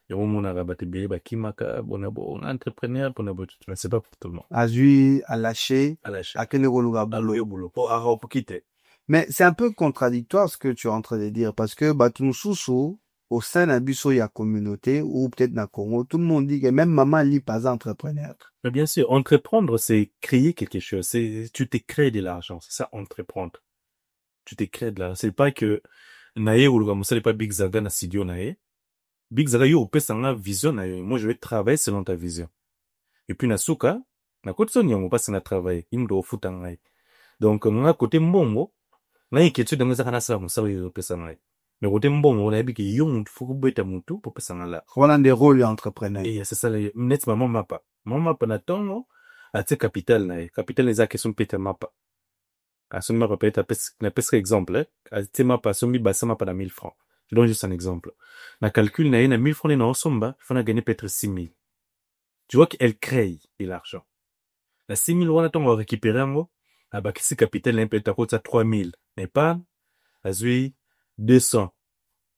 et on a rabattu bien bah kimaka bon entrepreneur pour n'abo c'est pas pour tout le monde. Azui à lâcher, À lâcher. à kene koluga boulot. Pour quitter. Mais c'est un peu contradictoire ce que tu es en train de dire parce que Batunsusu, au sein d'un bureau, il y a communauté ou peut-être dans le Congo, tout le monde dit que même maman lit pas entrepreneur. Mais bien sûr, entreprendre, c'est créer quelque chose. C'est, tu t'es créé de l'argent. C'est ça, entreprendre. Tu t'es créé de l'argent. C'est pas que, nae ou comme ça, c'est pas Big Zaga na studio nae. Big Zaga yo, opé sa vision nae. Moi, je vais travailler selon ta vision. Et puis, na suka, na kote son yongo, pas na travailler. Il me doit foutre nae. Donc, na côté mbongo, na inquiétude dans les akanasa, mo sa yo opé sa nae. Mais côté mbongo, na yabiki yon, faut que beta mutu, pour pesa la. On a des rôles d'entrepreneur. Et c'est ça, net maman mapa. Maman mapa na tongo, à tes capital nae. Capital les a question peta mapa. À ce moment peut-être na pesque exemple, à tes mapa, sombi basa mapa na 1000 francs. Je donne juste un exemple. Na calcul nae na 1000 francs na somba, il faut na gagner peut-être 6000. Tu vois qu'elle crée de l'argent. La 6000 wana tongo récupérer ngo, à bakisi capital na peut-être à 3000. Mais pas, à zui 200.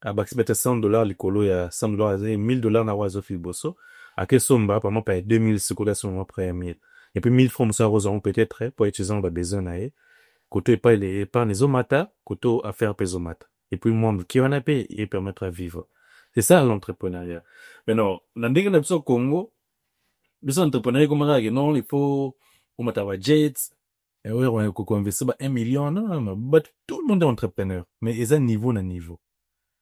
Ah, bah, si bête $100, les colos, il y a $100, $1000 na wazo fiboso. À quel somba, par exemple, 2000, ce qu'on a sur après 1000. Et puis 1000 francs, ça, rosons peut-être, pour utiliser, on va besoin, côté pas les épargne les omata, côté affaire pesomata. Et puis, moi, qui en a payé, et permettre à vivre. C'est ça, l'entrepreneuriat. Mais non, dans des cas au Congo, les entrepreneurs, comme ça, non, il faut, on m'a jets, et ouais, on a investir, 1 million, non, non, non, but tout le monde est entrepreneur. Mais ils ont un niveau, un niveau.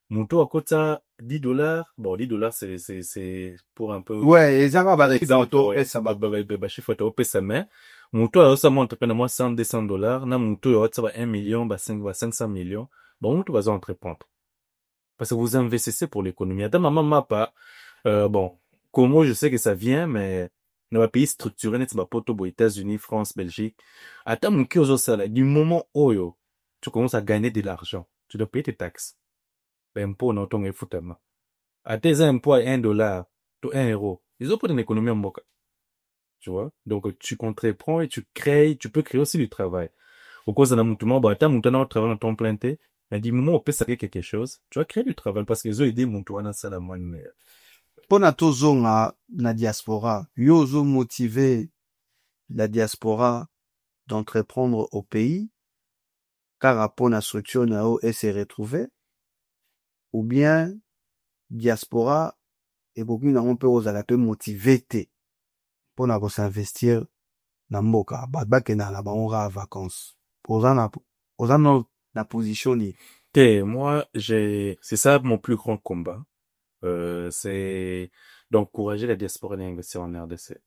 Mon taux à côté ça, $10. Bon, $10, c'est pour un peu, Ouais, ezanga barekisanto ouais, esa ba. chiffre au pesa mais, mon taux ça monte à peine moi 100, $200, na mon taux ça va 1 million, 500 millions. Bon, mon taux va entreprendre. Parce que vous investissez pour l'économie. Attends, maman m'a pas, bon, Congo, je sais que ça vient, mais, dans un pays structuré, n'est-ce pas, poto, aux États-Unis, France, Belgique. Attends, mon cœur, ça, là, du moment où, tu commences à gagner de l'argent, tu dois payer tes taxes. Impôt na otonga efutama. Ate eza impôt à $1 to 1 euro. Ils ont pas une économie en moka. Tu vois? Donc, tu entreprends et tu crées, tu peux créer aussi du travail. Au cause d'un mouton, bah, t'as mouton travail dans ton plein thé. Elle dit, moment, on peut savoir quelque chose. Tu vas créer du travail parce qu'ils ont aidé mouton à ça la moine. Pona tozonga na diaspora, yo ozo motiver la diaspora d'entreprendre au pays, car pona structure na o et se retrouver, ou bien diaspora et beaucoup na on peut ozala te motiver te pona ko s'investir na mboka, ba na la bango à vacances. Oza na position ni. Ok, moi, c'est ça mon plus grand combat. C'est d'encourager la diaspora à investir en RDC.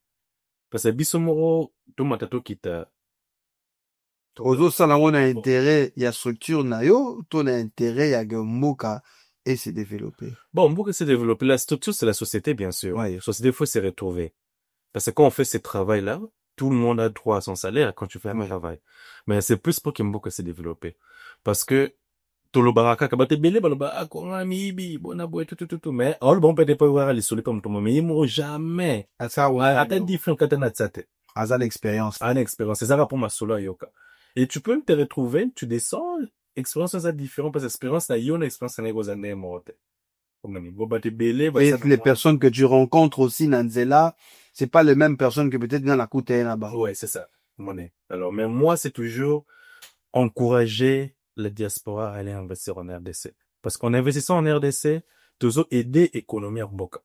Parce que Bissomoro, tout matato kita. Ozo sala ngo na intérêt ya structure na yo, to na intérêt ya mboka et se développer. Bon, pour que se développer, la structure, c'est la société, bien sûr. Ouais. La société, il faut se retrouver. Parce que quand on fait ce travail-là, tout le monde a droit à son salaire quand tu fais un travail. Mais c'est plus pour que se développer. Parce que, tout le baraka, kabate bele, baloba, akora, mibi, bonabo, et tout. Mais, all bon, peut-être pas voir les solis comme tout le monde. Mais ils m'ont jamais. Asa ouais. Attends, différent, katana tsate. Asa l'expérience. Ah, une expérience. C'est ça, pour ma solo, yoka. Et tu peux te retrouver, tu descends, expérience, c'est différent, parce que expérience, là, yon expérience, c'est négocié, morte. Et les personnes que tu rencontres aussi, Nanzela, c'est pas les mêmes personnes que peut-être dans la côte là-bas. Ouais, c'est ça. Alors, mais moi, c'est toujours encourager la diaspora à aller investir en RDC. Parce qu'en investissant en RDC, toujours aider l'économie en Boka.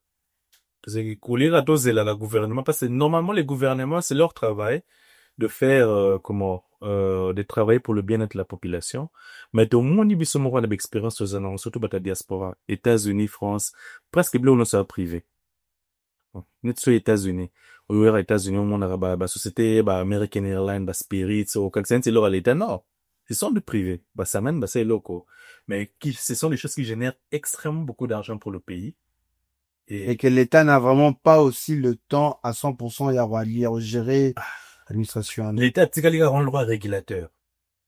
Parce que couler à dose la gouvernement, parce que normalement, les gouvernements, c'est leur travail de faire, de travailler pour le bien-être de la population. Mais au moins, il y a l'expérience aux annonces, surtout dans la diaspora, États-Unis, France, presque bleu, on s'est privé. Net sur États-Unis. Ou aux États-Unis, on a bah société, bah American Airlines, bah Spirit, ou quelqu'un c'est leur à l'État. Non. Ce sont des privés. Bah ça mène, bah c'est locaux. Mais ce sont des choses qui génèrent extrêmement beaucoup d'argent pour le pays. Et que l'État n'a vraiment pas aussi le temps à 100% y avoir à gérer l'administration. L'État, c'est qu'il a un droit régulateur.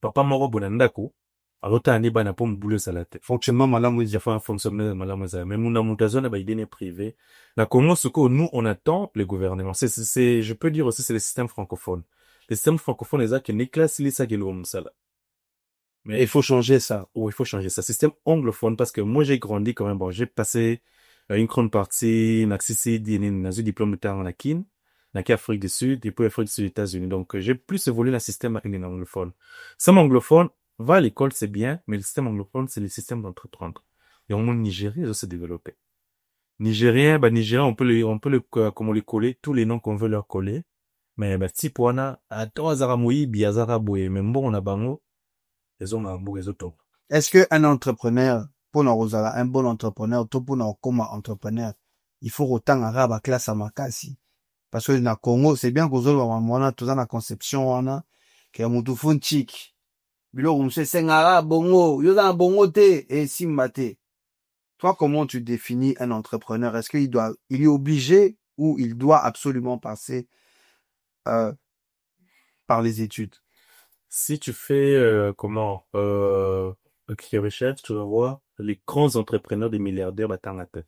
Papa moro bonandako. Arota ani bana pom boulot salate. Fonctionnement malamu Il y a un fonctionnement malamu ça. Mais mon amutazone, bah, il est privé. Là, comment ce que nous, on attend les gouvernements. Je peux dire aussi, c'est le système francophone. Le système francophone, les qui n'est classe, ça qui est ça là. Mais il faut changer ça. Oui, il faut changer ça. Système anglophone, parce que moi, j'ai grandi quand même. Bon, j'ai passé une grande partie, dans un diplôme de terre en Akin, dans l'Afrique du Sud, et puis Afrique du Sud, États-Unis. Donc, j'ai plus évolué dans le système anglophone. Le système anglophone, va à l'école, c'est bien, mais le système anglophone, c'est le système d'entreprendre. Et au monde Nigeria, ils ont se développé. Nigérien, Nigérien, comment les coller, tous les noms qu'on veut leur coller. Mais, si pour attends, Azaramoui, Biazaraboué, même bon, on a bango, ils ont un beau réseau top. Est-ce que un entrepreneur, pour un bon entrepreneur, tout pour nous comme entrepreneur, il faut autant arabe à classe à makasi. Parce que na Congo, c'est bien qu'on soit tout dans la conception, on a, que mutu funchik. Bilo, on se sengara bongo, yo dans bongo te, et simbate. Toi, comment tu définis un entrepreneur? Est-ce il est obligé ou il doit absolument passer, par les études? Si tu fais recherche, tu vas voir les grands entrepreneurs des milliardaires batangata.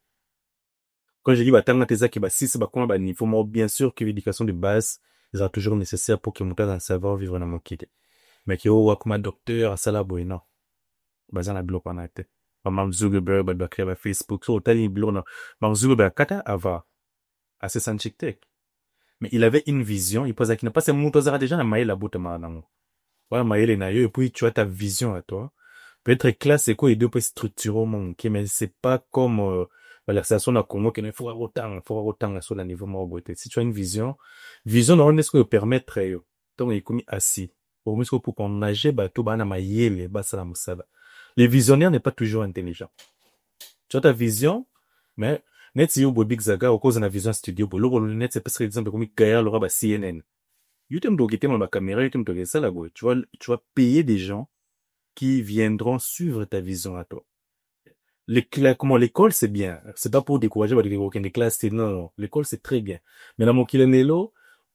Quand je dis batangata, c'est que si c'est comment niveau, moi bien sûr que l'éducation de base sera toujours nécessaire pour que mon à savoir vivre dans mon kit. Mais que comme docteur à sala bueno. Bazan la blopanate. Mark Zuckerberg ba créer ba Facebook so tali blona Mark Zuckerberg kata ava assez sanchik. Mais il avait une vision, il posait qu'il n'a pas ces mots déjà na maïla bout manango. Ouais, maïla na yo et puis tu as ta vision à toi. Peut-être classe c'est quoi et deux peut structurer mon qui mais c'est pas comme la relation na Congo qu'il faut autant sur le niveau mo beauté. Si tu as une vision on est ce que permettre yo. Donc il comme assis. Au moins pour qu'on nage ba tout ba na maïla ba ça la musala. Les visionnaires n'est pas toujours intelligent. Tu as ta vision, mais net si yo bo big zaga au cause na vision studio bo lo net c'est parce que exemple comme Gaël aura ba CNN. You t'aimes donc dans ma caméra, you t'aimes donc ça là tu vas payer des gens qui viendront suivre ta vision à toi. Comment l'école c'est bien, c'est pas pour décourager bah des classes c'est non, l'école c'est très bien. Mais dans mon kilanelo,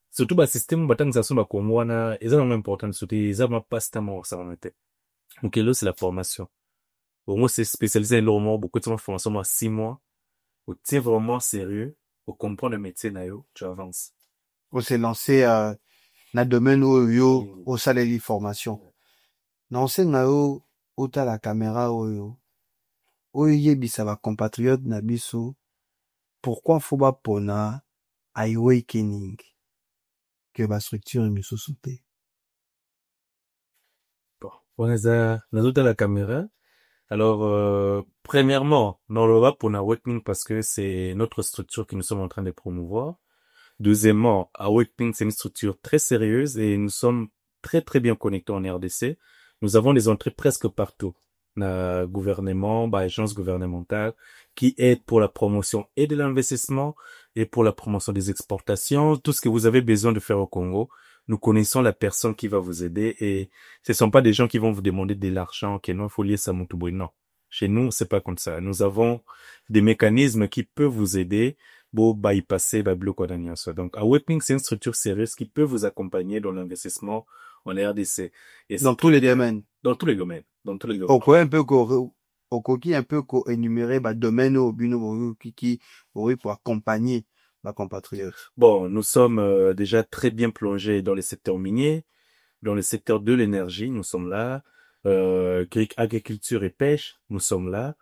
surtout bah système batang ça sont comme wana, ils ont important surtout ils ont pas stamment ça en était. Donc là c'est la formation. Au moins c'est spécialisé énormément beaucoup de formation moi 6 mois. Ou t'es vraiment sérieux, ou comprendre le métier na yo, tu avances. On s'est lancé na domaine yo au salaire formation. Non c'est na yo ota la caméra yo yebisa ba compatriote na biso pourquoi faut ba pona awakening que ba structure misusu te. Bon, on est à la caméra. Alors, premièrement, dans le rap, on a Awakening parce que c'est notre structure que nous sommes en train de promouvoir. Deuxièmement, Awakening, c'est une structure très sérieuse et nous sommes très très bien connectés en RDC. Nous avons des entrées presque partout. Gouvernement, agences gouvernementales qui aident pour la promotion et de l'investissement et pour la promotion des exportations. Tout ce que vous avez besoin de faire au Congo, nous connaissons la personne qui va vous aider et ce sont pas des gens qui vont vous demander de l'argent, ok, non, il faut lier ça, non. Chez nous, c'est pas comme ça. Nous avons des mécanismes qui peuvent vous aider pour bypasser, donc, Awakening, c'est une structure sérieuse qui peut vous accompagner dans l'investissement en RDC. Et dans tous les domaines. Dans tous les domaines. Dans tous les domaines. Pourquoi un peu un peu énumérer domaine au bino qui pour accompagner ma compatriote. Bon, nous sommes déjà très bien plongés dans les secteurs miniers, dans le secteur de l'énergie, nous sommes là. Agriculture et pêche, nous sommes là.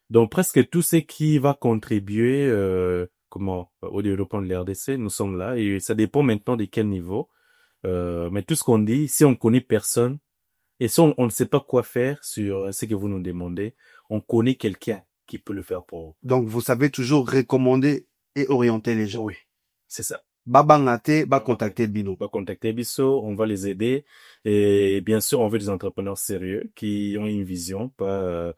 Donc presque tout ce qui va contribuer au développement de l'RDC, nous sommes là. Et ça dépend maintenant de quel niveau. Mais tout ce qu'on dit, si on connaît personne, et si on ne sait pas quoi faire sur ce que vous nous demandez, on connaît quelqu'un qui peut le faire pour vous. Donc, vous savez toujours recommander et orienter les gens. Oui, c'est ça. Babangate, contacter Bino. Contacter Bisso, on va les aider. Et bien sûr, on veut des entrepreneurs sérieux qui ont une vision, pas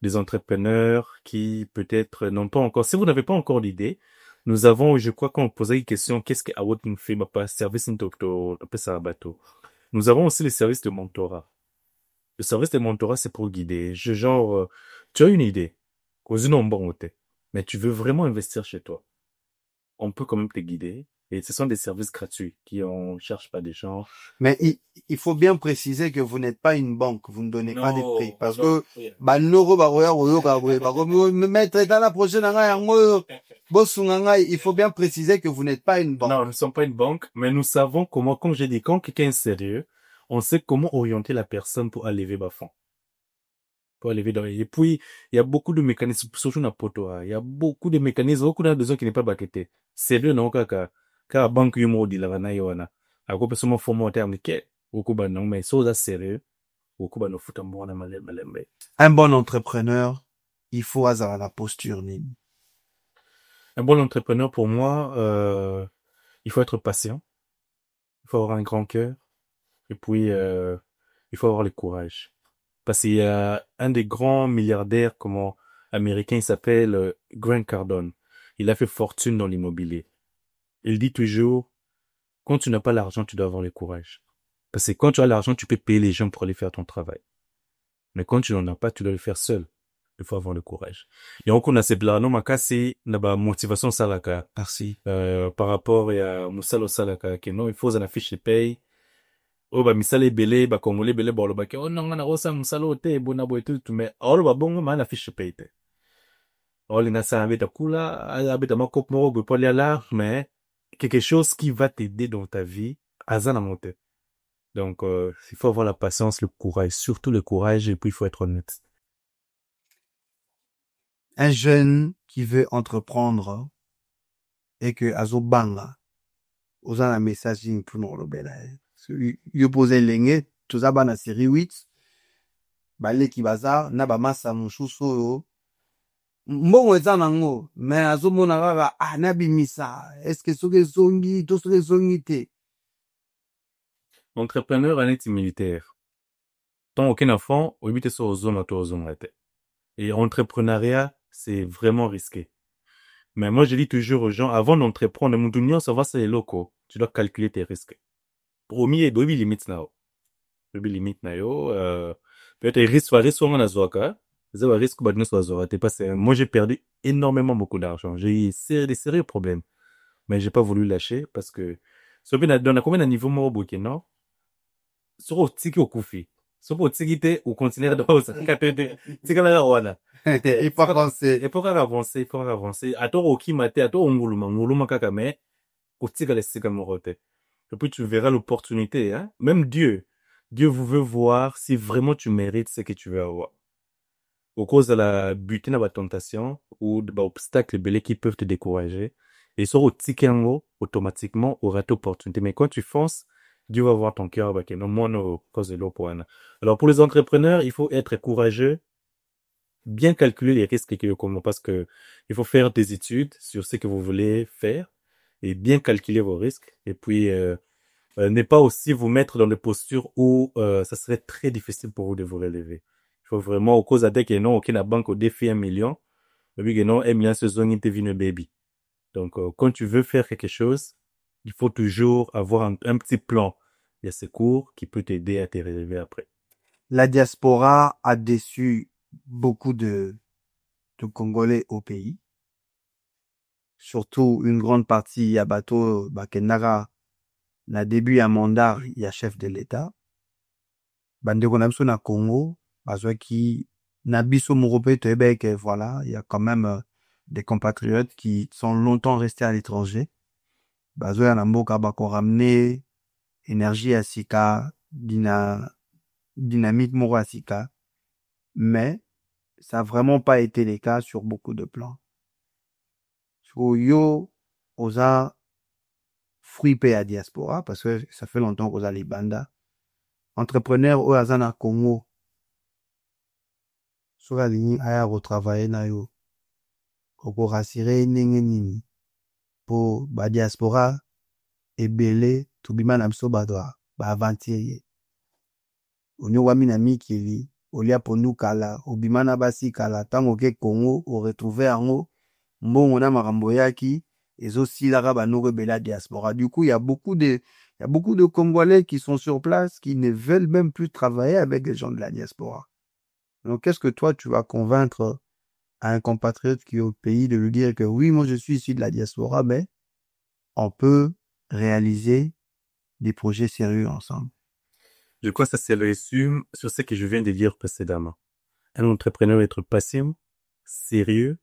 des entrepreneurs qui peut-être n'ont pas encore. Si vous n'avez pas encore d'idée, nous avons, je crois qu'on posait une question, qu'est-ce que Awakening fait, pas service bateau. Nous avons aussi les services de mentorat. Le service de mentorat, c'est pour guider. Tu as une idée, mais tu veux vraiment investir chez toi. On peut quand même te guider. Et ce sont des services gratuits qui on cherche pas des gens. Mais il faut bien préciser que vous n'êtes pas une banque, vous ne donnez pas des prix. Parce que, il faut bien préciser que vous n'êtes pas une banque. Non, nous ne sommes pas une banque, mais nous savons comment, comme j'ai dit, quand quelqu'un est sérieux, on sait comment orienter la personne pour aller vers bas fond. Et puis, il y a beaucoup de mécanismes, surtout dans poto, il y a beaucoup de mécanismes, beaucoup de besoins qui n'est pas baqueté. Sérieux, non, ka banque yumo di la vana yona. Ako pe somo formo terme ke. Oku ba non, mais so sérieux. Oku ba no futa mbona malembe. Un bon entrepreneur, il faut avoir la posture, Nim. Un bon entrepreneur, pour moi, il faut être patient. Il faut avoir un grand cœur. Et puis, il faut avoir le courage. Parce qu'il y a un des grands milliardaires, américain, il s'appelle Grant Cardone. Il a fait fortune dans l'immobilier. Il dit toujours, quand tu n'as pas l'argent, tu dois avoir le courage. Parce que quand tu as l'argent, tu peux payer les gens pour aller faire ton travail. Mais quand tu n'en as pas, tu dois le faire seul. Il faut avoir le courage. Et on a ces plans, c'est la motivation salaka. Merci. Par rapport à Moussalo salaka, que non, il faut une fiche de paye. Oh, misale belé, congolais belé, oh, non, on a rosa Moussalo te, tout, mais, oh, bon, la fiche de paye te. Oh, les nasa avec ta kula, avec ta makop moro, mais quelque chose qui va t'aider dans ta vie, azana monte. Donc, il faut avoir la patience, le courage, surtout le courage, et puis il faut être honnête. Un jeune qui veut entreprendre et que azobanga, oza na message pour nous lobela. Yo pose lenge, toza ba na série 8, baleki baza, na ba masa mosusu oyo. Mbongo eza nango, mais azomona kaka, nabimisa, est-ce que soki ezongi, to soki ezongi te. Entrepreneur aneti militaire. Tant aucun enfant, au but sur ozoma to ozoma te. Et entrepreneuriat, c'est vraiment risqué. Mais moi, je dis toujours aux gens, avant d'entreprendre, mon ça va, c'est loco. Tu dois calculer tes risques. Premier, dobi limite na yo. Dobi limite na yo, peut-être risque on a zoaka. Zéro risque, bah, soit zoaka. T'es passé. Moi, j'ai perdu énormément beaucoup d'argent. J'ai eu des sérieux problèmes. Mais j'ai pas voulu lâcher parce que, on a combien de niveau moi au Burkina? Sur au tiki au koufi. Sur au tiki te, ou continuer de pause. Tika la wana. Il faut avancer. Il faut avancer, il faut avancer. Ato oki mate, ato nguluma kakame. Au tika le sika morote. Et puis tu verras l'opportunité, hein. Même Dieu vous veut voir si vraiment tu mérites ce que tu veux avoir. Au cause de la butin à la tentation ou de obstacles belés qui peuvent te décourager. Et sur au tikengo, automatiquement, aura opportunité. Mais quand tu fonces, Dieu va voir ton cœur avec un mono cause de l'eau pour un. Alors, pour les entrepreneurs, il faut être courageux, bien calculer les risques que comment, parce que il faut faire des études sur ce que vous voulez faire et bien calculer vos risques. Et puis, ne pas aussi vous mettre dans des postures où ça serait très difficile pour vous de vous relever. Il faut vraiment, au cause avec non, aucune banque au défi 1 million, mais oui, non, 1 million, c'est zone une baby. Donc, quand tu veux faire quelque chose, il faut toujours avoir un petit plan. Il y a ce cours qui peut t'aider à te relever après. La diaspora a déçu beaucoup de Congolais au pays. Surtout une grande partie ya bato bakendaka na début ya mandat ya chef de l'État. Bandeko na biso na Congo, bazwaki na biso moko pe toyeba que voilà, il y a quand même des compatriotes qui sont longtemps restés à l'étranger. Bazoya na mboka bako ramener énergie ya sika, dynamique moko ya sika. Mais ça n'a vraiment pas été le cas sur beaucoup de plans. So, yo, oza fruit pe à diaspora, parce que ça fait longtemps qu'on a les bandas. Entrepreneur au Azana Congo, sur la ligne aya retravailler na yo, oko rassurer ndenge nini, po ba diaspora, ebele, tubima na biso badwa, ba aventurier. Onyo wami na mikili, olia ponu kala, obima na basi kala, tango ke Congo, o retrouver ango, mbongo na makambo yaki, ezo silaka banoko bela diaspora. Du coup, il y a beaucoup de Congolais qui sont sur place, qui ne veulent même plus travailler avec les gens de la diaspora. Donc, qu'est-ce que toi, tu vas convaincre à un compatriote qui est au pays de lui dire que oui, moi, je suis issu de la diaspora, mais on peut réaliser des projets sérieux ensemble. Je crois que ça, c'est le résumé sur ce que je viens de dire précédemment. Un entrepreneur doit être patient, sérieux,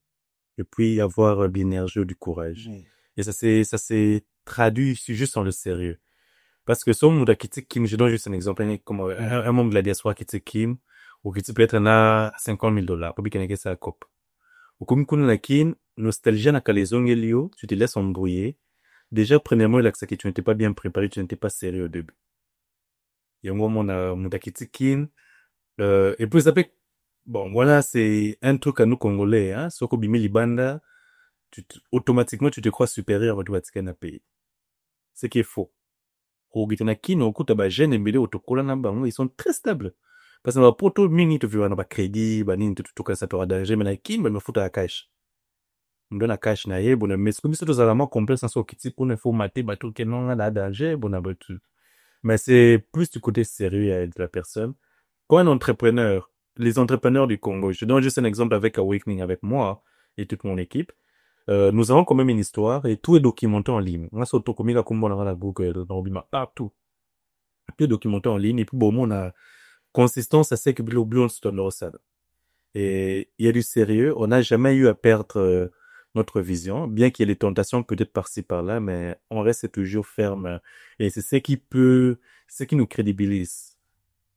et puis avoir de l'énergie ou du courage. Oui. Et ça s'est traduit juste dans le sérieux. Parce que son monde qui Kim, je donne juste un exemple, comme un membre de la diaspora qui Kim, ou qui peut être na $50,000, pour bien que ça coupe. Ou comme qu'on a Kim, nostalgie na kalaison elio, tu te laisses embrouiller. Déjà, premièrement, là, que tu n'étais pas bien préparé, tu n'étais pas sérieux au début. Il y a un moment, on a quitté Kim, et puis ça fait, bon, voilà, c'est un truc à nous Congolais, hein, soko bimi libanda, automatiquement, tu te crois supérieur à tout na pays. Ce qui est faux. Ils sont très stables. Parce que pour tout mini, tu veux un crédit, banine, tout cas, ça te danger, mais na kin, me fout à cash. Me donne à cash na ye, bon, mais comme c'est tout vraiment complexe, sans qui pour ne faut mater, bah, tout qu'elle n'en a danger, bon, tout. Mais c'est plus du côté sérieux de la personne. Quand un entrepreneur, les entrepreneurs du Congo, je donne juste un exemple avec Awakening, avec moi et toute mon équipe, nous avons quand même une histoire et tout est documenté en ligne. On a sauté comme il a comme on a la Google, partout. Tout est documenté en ligne et puis bon, on a consistance à ce que on se donne ça. Et il y a du sérieux. On n'a jamais eu à perdre notre vision, bien qu'il y ait des tentations peut-être par-ci par-là, mais on reste toujours ferme. Et c'est ce qui peut ce qui nous crédibilise.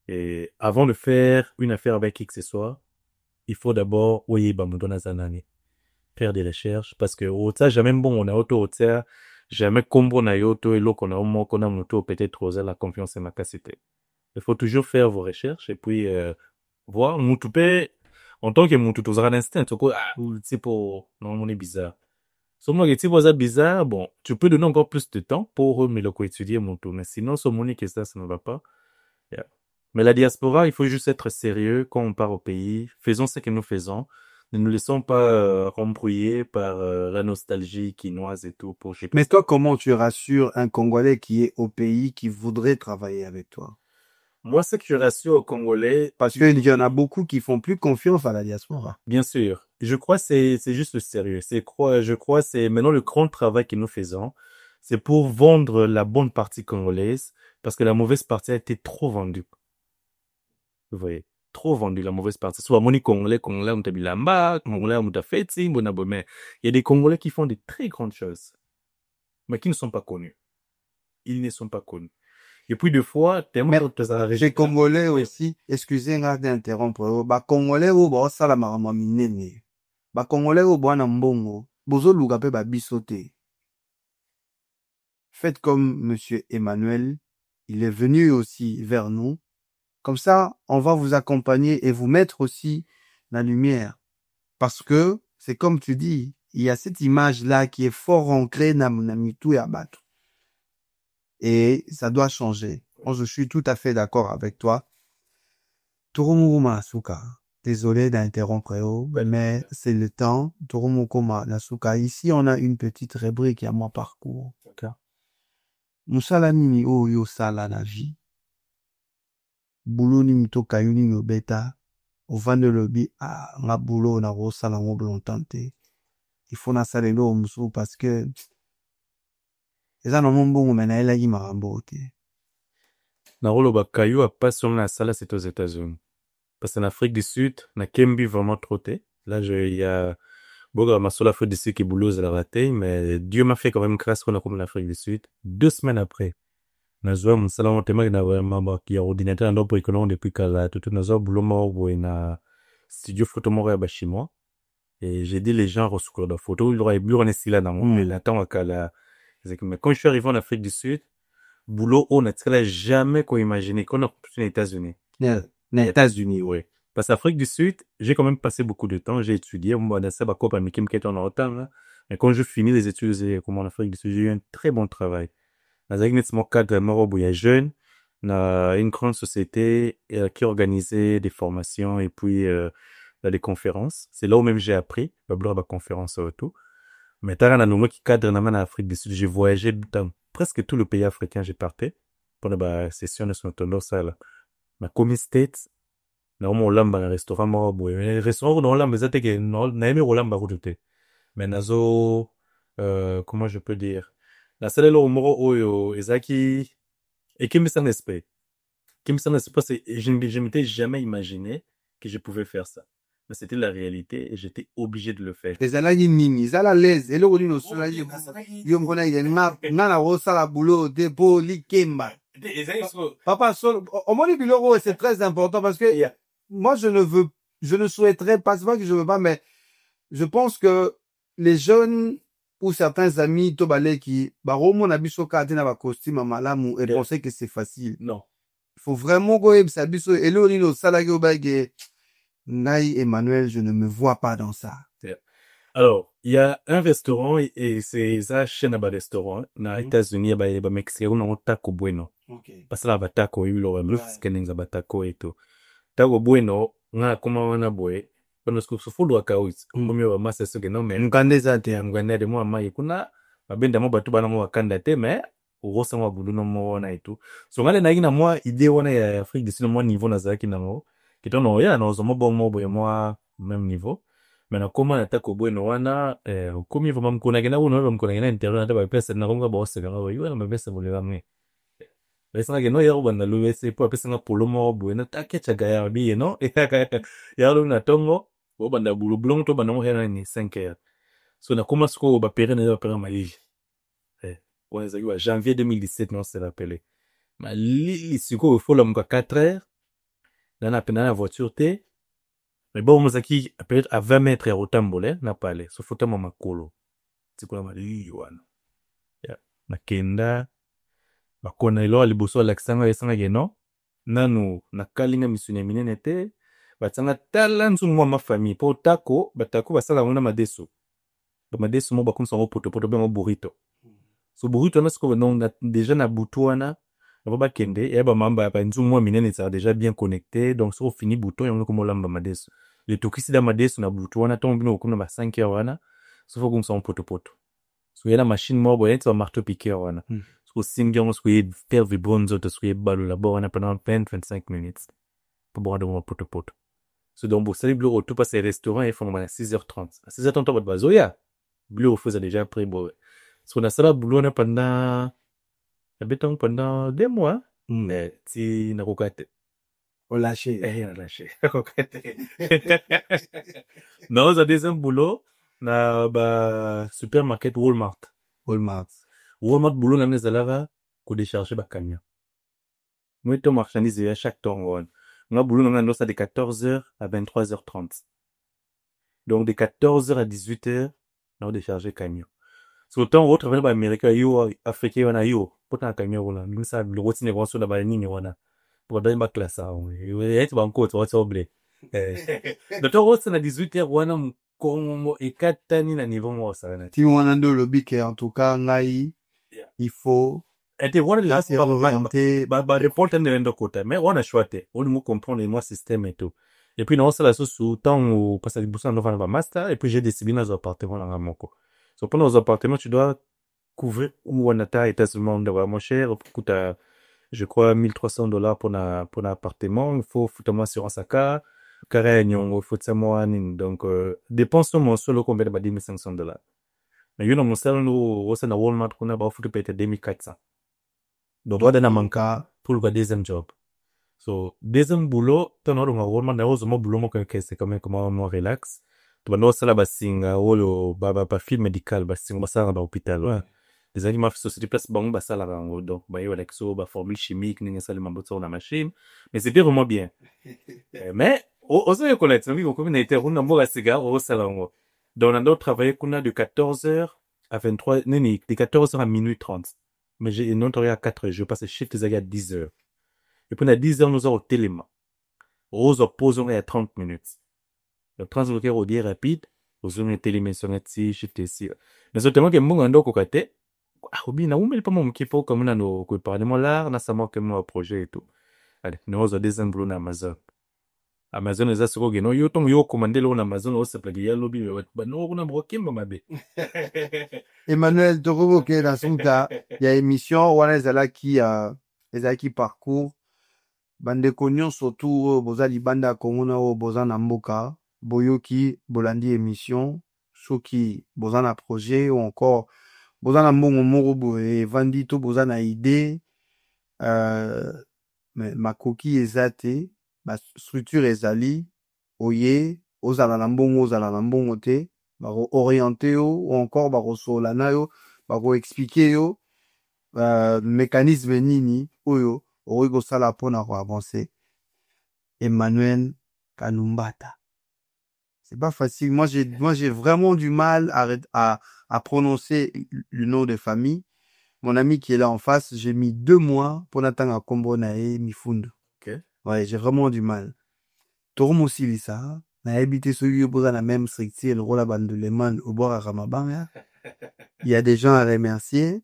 Et avant de faire une affaire avec qui que ce soit, il faut d'abord, oui, bah, me donner un année. Faire des recherches, parce que, ça, jamais bon, on a auto, jamais combo na yoto, et l'eau qu'on a au moins, qu'on a moto, peut-être oser la confiance et ma capacité. Il faut toujours faire vos recherches, et puis, voir, moutoupe, en tant que moutou, tu auras l'instinct, tu vois, c'est pour, non, on est bizarre. Seulement, que tu vois ça bizarre, bon, tu peux donner encore plus de temps pour me le étudier mon tour. Mais sinon, sur mon que ça ne va pas. Yeah. Mais la diaspora, il faut juste être sérieux quand on part au pays. Faisons ce que nous faisons. Ne nous laissons pas rembrouiller par la nostalgie quinoise et tout pour Mais toi, comment tu rassures un Congolais qui est au pays, qui voudrait travailler avec toi? Moi, ce que je rassure aux Congolais, Parce qu'il y en a beaucoup qui font plus confiance à la diaspora. bien sûr, je crois que c'est juste le sérieux. Je crois c'est maintenant le grand travail que nous faisons, c'est pour vendre la bonne partie congolaise parce que la mauvaise partie a été trop vendue. Vous voyez, trop vendu la mauvaise partie. Soit moni Congolais, on t'a bilamba, Congolais, on t'a fait, mais il y a des Congolais qui font des très grandes choses, mais qui ne sont pas connus. Ils ne sont pas connus. Et puis, des fois, tellement Chez Congolais aussi, excusez-moi d'interrompre, ba Congolais, ba sala marama minene. Ba Congolais, ba na mbongo. Bozo luga pe ba bisote. Faites comme Monsieur Emmanuel. Il est venu aussi vers nous. Comme ça, on va vous accompagner et vous mettre aussi la lumière. Parce que, c'est comme tu dis, il y a cette image-là qui est fort ancrée dans Mitou et Abatou. Et ça doit changer. Moi, je suis tout à fait d'accord avec toi. Turumuruma Suka. Désolé d'interrompre, mais c'est le temps. Turumukuma Nasuka. Ici, on a une petite rubrique à mon parcours. Musala nini oyo sala na vie. Boulot ni mito kayuni no beta. Ovande lobi nga boulot na rosala ngo longtemps te. Il faut na salelo musu parce que eza na mbongo mena ela yi marambo te. Na rolo bakayu a pas sur la salle, c'est aux États-Unis. Parce qu'en Afrique du Sud, na Kembi vraiment trotté. Là, il y a, bon, ma seule Afrique du Sud qui boulouse à la raté, mais Dieu m'a fait quand même grâce qu'on a comme l'Afrique du Sud. 2 semaines après, na zoa msala mo tema na vraiment ba ki ordinateur ndo pour économie depuis kala tout na zoa boulot mo na studio photo mo ya bashimwa. Et j'ai dit les gens ressourcent la photo, il aurait bu on est si là dans mon mais l'attend à kala. Mais quand je suis arrivé en Afrique du Sud, boulot on n'a jamais qu'on imaginé qu'on a aux États-Unis. Les États-Unis, ouais. Parce qu'Afrique du Sud, j'ai quand même passé beaucoup de temps, j'ai étudié, moi, dans ça, quoi, parmi qui me en retard, là. Mais quand je finis les études, comme en Afrique du Sud, j'ai eu un très bon travail. Dans un cadre, où il y a jeune, dans une grande société, qui organisait des formations et puis, des conférences. C'est là où même j'ai appris, la conférence et tout. Mais t'as un nouveau qui cadre dans l'Afrique du Sud, j'ai voyagé dans presque tout le pays africain, j'ai parté. Pour la session de son tonneau, ça, là. Ma commis States, normalement, olamba na restaurant moko boye. Restaurant dans olamba zate ke na aimé olamba kutote. Mais nazo comment je peux dire? La salle lo moko oyo ezaki et qui me s'en espère. Qui me s'en espère c'est je m'étais jamais imaginé que je pouvais faire ça. Mais c'était la réalité et j'étais obligé de le faire. Ezalaki nini, ezala lez, eloko nini osalaki yo mona ye nga na rosala boulot de po likemba. Papa, omoni biloko, c'est très important parce que moi, je ne souhaiterais pas, c'est pas que je veux pas, mais je pense que les jeunes ou certains amis, Tobale, qui, baromo na biso kate na ba costume malamu, et penser que c'est facile. Non. Il faut vraiment go sa biso, et là, on salagi obage, Nai Emmanuel, je ne me vois pas dans ça. Alors, il y a un restaurant, et c'est ça, chaîne à restaurant, na États-Unis, ba Mexique, on a Taco Bueno. Parce que là, batako, il y a le scanning za batako et tout. Taco Bueno, nga kuma wana boy, parce que ce fulu akawis, kumyo wa masa soge no men. Ngande zate, Ngane de mo amaye kuna, babenda mo batu bana mo wakanda te, mais urosa mo bulu no mo wana et tout. So ngale na ina mo idée wana ya Afrique du Sud mo niveau na zaki na mo. Kitono ya na ozo mo bon mo boy mo même niveau. Mais na koma na Taco Bueno wana, komi vraiment mkuna gena uno mkuna gena internet na ba pesa na konga bo se ngaba yo na pesa bole bamwe. Besanga no yaro bana luwese po apesa nga polo mo buena takecha gaya bi no yaro na tongo bo banda bulu blong to bana mo hena ni 5 heures so na koma sko ba pere na ba pere mali ouais ça y janvier 2017 non c'est rappelé Ma li siko, il faut l'homme 4 heures. Dans la voiture, t'es. Mais bon, Mozaki, peut-être à 20 mètres au tambole, n'a pas allé. Sauf au tambo makolo. C'est quoi la li, wana. Ya. Na kenda. Bakona ilo alibuso alaksanga yesanga geno. Nanu, nakalinga misunya minene te. Batsanga tala nzungu ma famille. Po tako, batako basala ngona madeso. Ba madeso mo bakum sango poto poto mo burrito. So burrito na siko non déjà na butu wana. Na ba kende, ya ba mamba ba nzungu minene ça déjà bien connecté. Donc so fini buto yango ko molamba madeso. Le tokisi da madeso na butu wana tombino ko na ba 5 heures wana. So faut kum sango poto poto. So yena machine mo bo yetsa marteau piqueur wana. So singion so y faire vibronzo to so y balu la bo wana pendant 20-25 minutes. Pour boire de mon poto poto. So donc pour salir bureau tout passer restaurant il faut à 6h30. À 6h30 on va bazoya. Bureau faisait déjà près bon. So on a ça là boulot pendant habitons pendant 2 mois. Mais si na kokate. On lâché. On lâché. Kokate. Non, ça deuxième boulot na ba supermarket Walmart. Walmart boulot na nezalava ko décharger ba camion. Moi to marchandise à chaque temps on. Nga boulot na ndo ça de 14h à 23h30. Donc de 14h à 18h, on décharger camion. Sur le temps autre travailler ba Américain yo africain wana yo, pota camion wala. Nous ça le routine est sur la ba nini wana. Pour donner ma classe ça. Et tu vas encore tu vas oublier. De temps autre na 18h wana Kongo ekatani na niveau mo ça na. Ti wana ndo lobby que en tout cas ngai il faut était voilà là c'est pas ba report de ndo kota mais on a choisi on nous comprendre moi système et tout et puis non ça la sous temps où passer du boussin devant le master et puis j'ai décidé dans appartement dans moko so pendant les appartements tu dois couvrir où on a ta établissement de vraiment cher coûte je crois $1,300 pour un appartement il faut foutre moi assurance à cas carré il faut ça moi donc dépenses mensuelles combien de $1,500 mais you know mon salaire nous au sein de Walmart on a ba foutre peut-être 2,400. Donc, on a manqué pour le deuxième job. So, deuxième boulot, t'en as un Walmart, n'a pas boulot, c'est quand même comment on relax. Tu vas nous ça là, basinga, ou le, ba film médical, basinga, ça dans l'hôpital, ouais. Les animaux, société place, bon, ça là, donc, bah, yo, avec ça, formule chimique, n'importe ça, les membres sur la machine. Mais c'était vraiment bien. Mais, on se reconnaît, oui, on a été roule dans la cigare, au salon. Donc, on a travaillé qu'on a de 14h à 23, non, de 14h à minuit 30. Mais j'ai une autre à 4 heures. Je passe shift à 10 heures. Et puis, à 10 heures, nous avons au téléma. Rose posons à 30 minutes. Donc, 30 minutes au dire rapide. Nous avons un téléma sur ici, shift ici. Mais seulement que mon ando kokate. Ah, obi, na oumel pas mon kipo comme na no, ko parler mon l'art, na sa mo que mon projet et tout. Allez, nous avons des embrouilles na Amazon. Amazon les asuro geno yo tong yo commander lo na Amazon o se plagi ya lobby ba no na brokim ba mabe. Emmanuel Torobo qui est dans son cas, il y a émission wana ezala qui parcours bande konyo surtout bozali banda kongona o bozana mboka boyoki bolandi émission soki bozana projet ou encore bozana mbongo moko boye vandi to bozana idée mais makoki ezate ba structure ezali oye ozala na mbongo te bako orienter yo ou encore bako solana yo bako expliquer yo mécanisme nini oyo oyo sala pona ko avancer. Emmanuel Kanumbata, c'est pas facile. Moi j'ai vraiment du mal à prononcer le nom de famille. Mon ami qui est là en face, j'ai mis 2 mois pour n'attendre à Kombonae Mifundu. OK. Ouais, j'ai vraiment du mal. Torum aussi lisa, na habité sur yoboza na même structure le rôle bande le man au bord à Ramabanga. Il y a des gens à remercier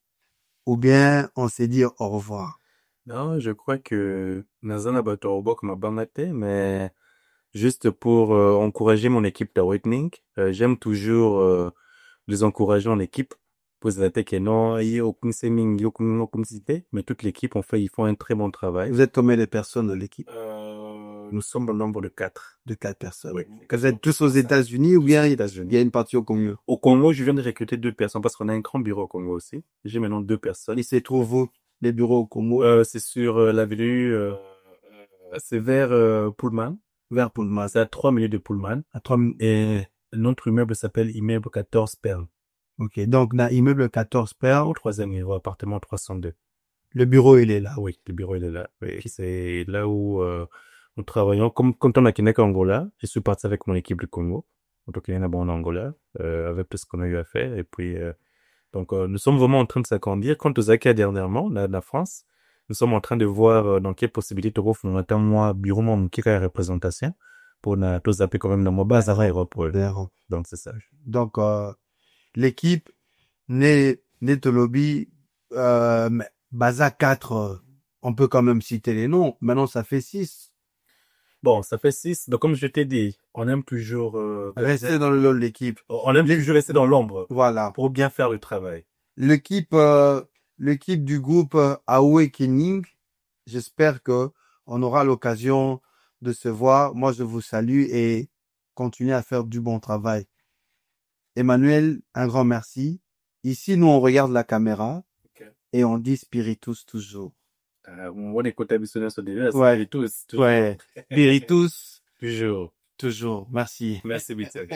ou bien on s'est dit au revoir. Non, je crois que Nazana Batorobok m'a banate, mais juste pour encourager mon équipe d'Awakening, j'aime toujours les encourager en équipe. Poser la tête et non, il y a aucune seming, aucune cité, mais toute l'équipe, ils font un très bon travail. Vous êtes combien de personnes dans l'équipe? Nous sommes au nombre de 4. De 4 personnes. Oui. Vous êtes tous aux États-Unis ou bien il y a une partie au Congo? Au Congo, je viens de recruter 2 personnes parce qu'on a un grand bureau au Congo aussi. J'ai maintenant 2 personnes. Il se trouve où, les bureaux au Congo? C'est sur l'avenue, c'est vers Pullman. Vers Pullman. C'est à 3 minutes de Pullman. À 3 minutes. Et notre immeuble s'appelle immeuble 14 Perles. Ok, donc, dans immeuble 14 Perles. Au 3e niveau, appartement 302. Le bureau, il est là. Ah oui, le bureau il est là. Oui, c'est là où nous travaillons. Comme quand on a Kenya Angola, je suis parti avec mon équipe du Congo. Donc il y en a bon en Angola, avec tout ce qu'on a eu à faire. Et puis donc nous sommes vraiment en train de s'agrandir. Quant aux Zaka dernièrement, la France, nous sommes en train de voir dans quelle possibilité de faire un mois bureau mon qui a représentation pour na tous appeler quand même dans mon base à l'aéroport. D'ailleurs. Donc c'est ça. Donc, l'équipe n'est au lobby, mais Baza 4, on peut quand même citer les noms. Maintenant, ça fait 6. Bon, ça fait 6. Donc comme je t'ai dit, on aime toujours Restez dans le lot de l'équipe. on aime toujours rester dans l'ombre Voilà. pour bien faire le travail. L'équipe, l'équipe du groupe Awakening, j'espère que on aura l'occasion de se voir. Moi, je vous salue et continuez à faire du bon travail. Emmanuel, un grand merci. Ici, nous, on regarde la caméra et on dit Spiritus toujours. On écoute habituellement sur des Ouais. Spiritus. Ouais. Spiritus, Toujours. toujours. Merci. Merci, Bitzel.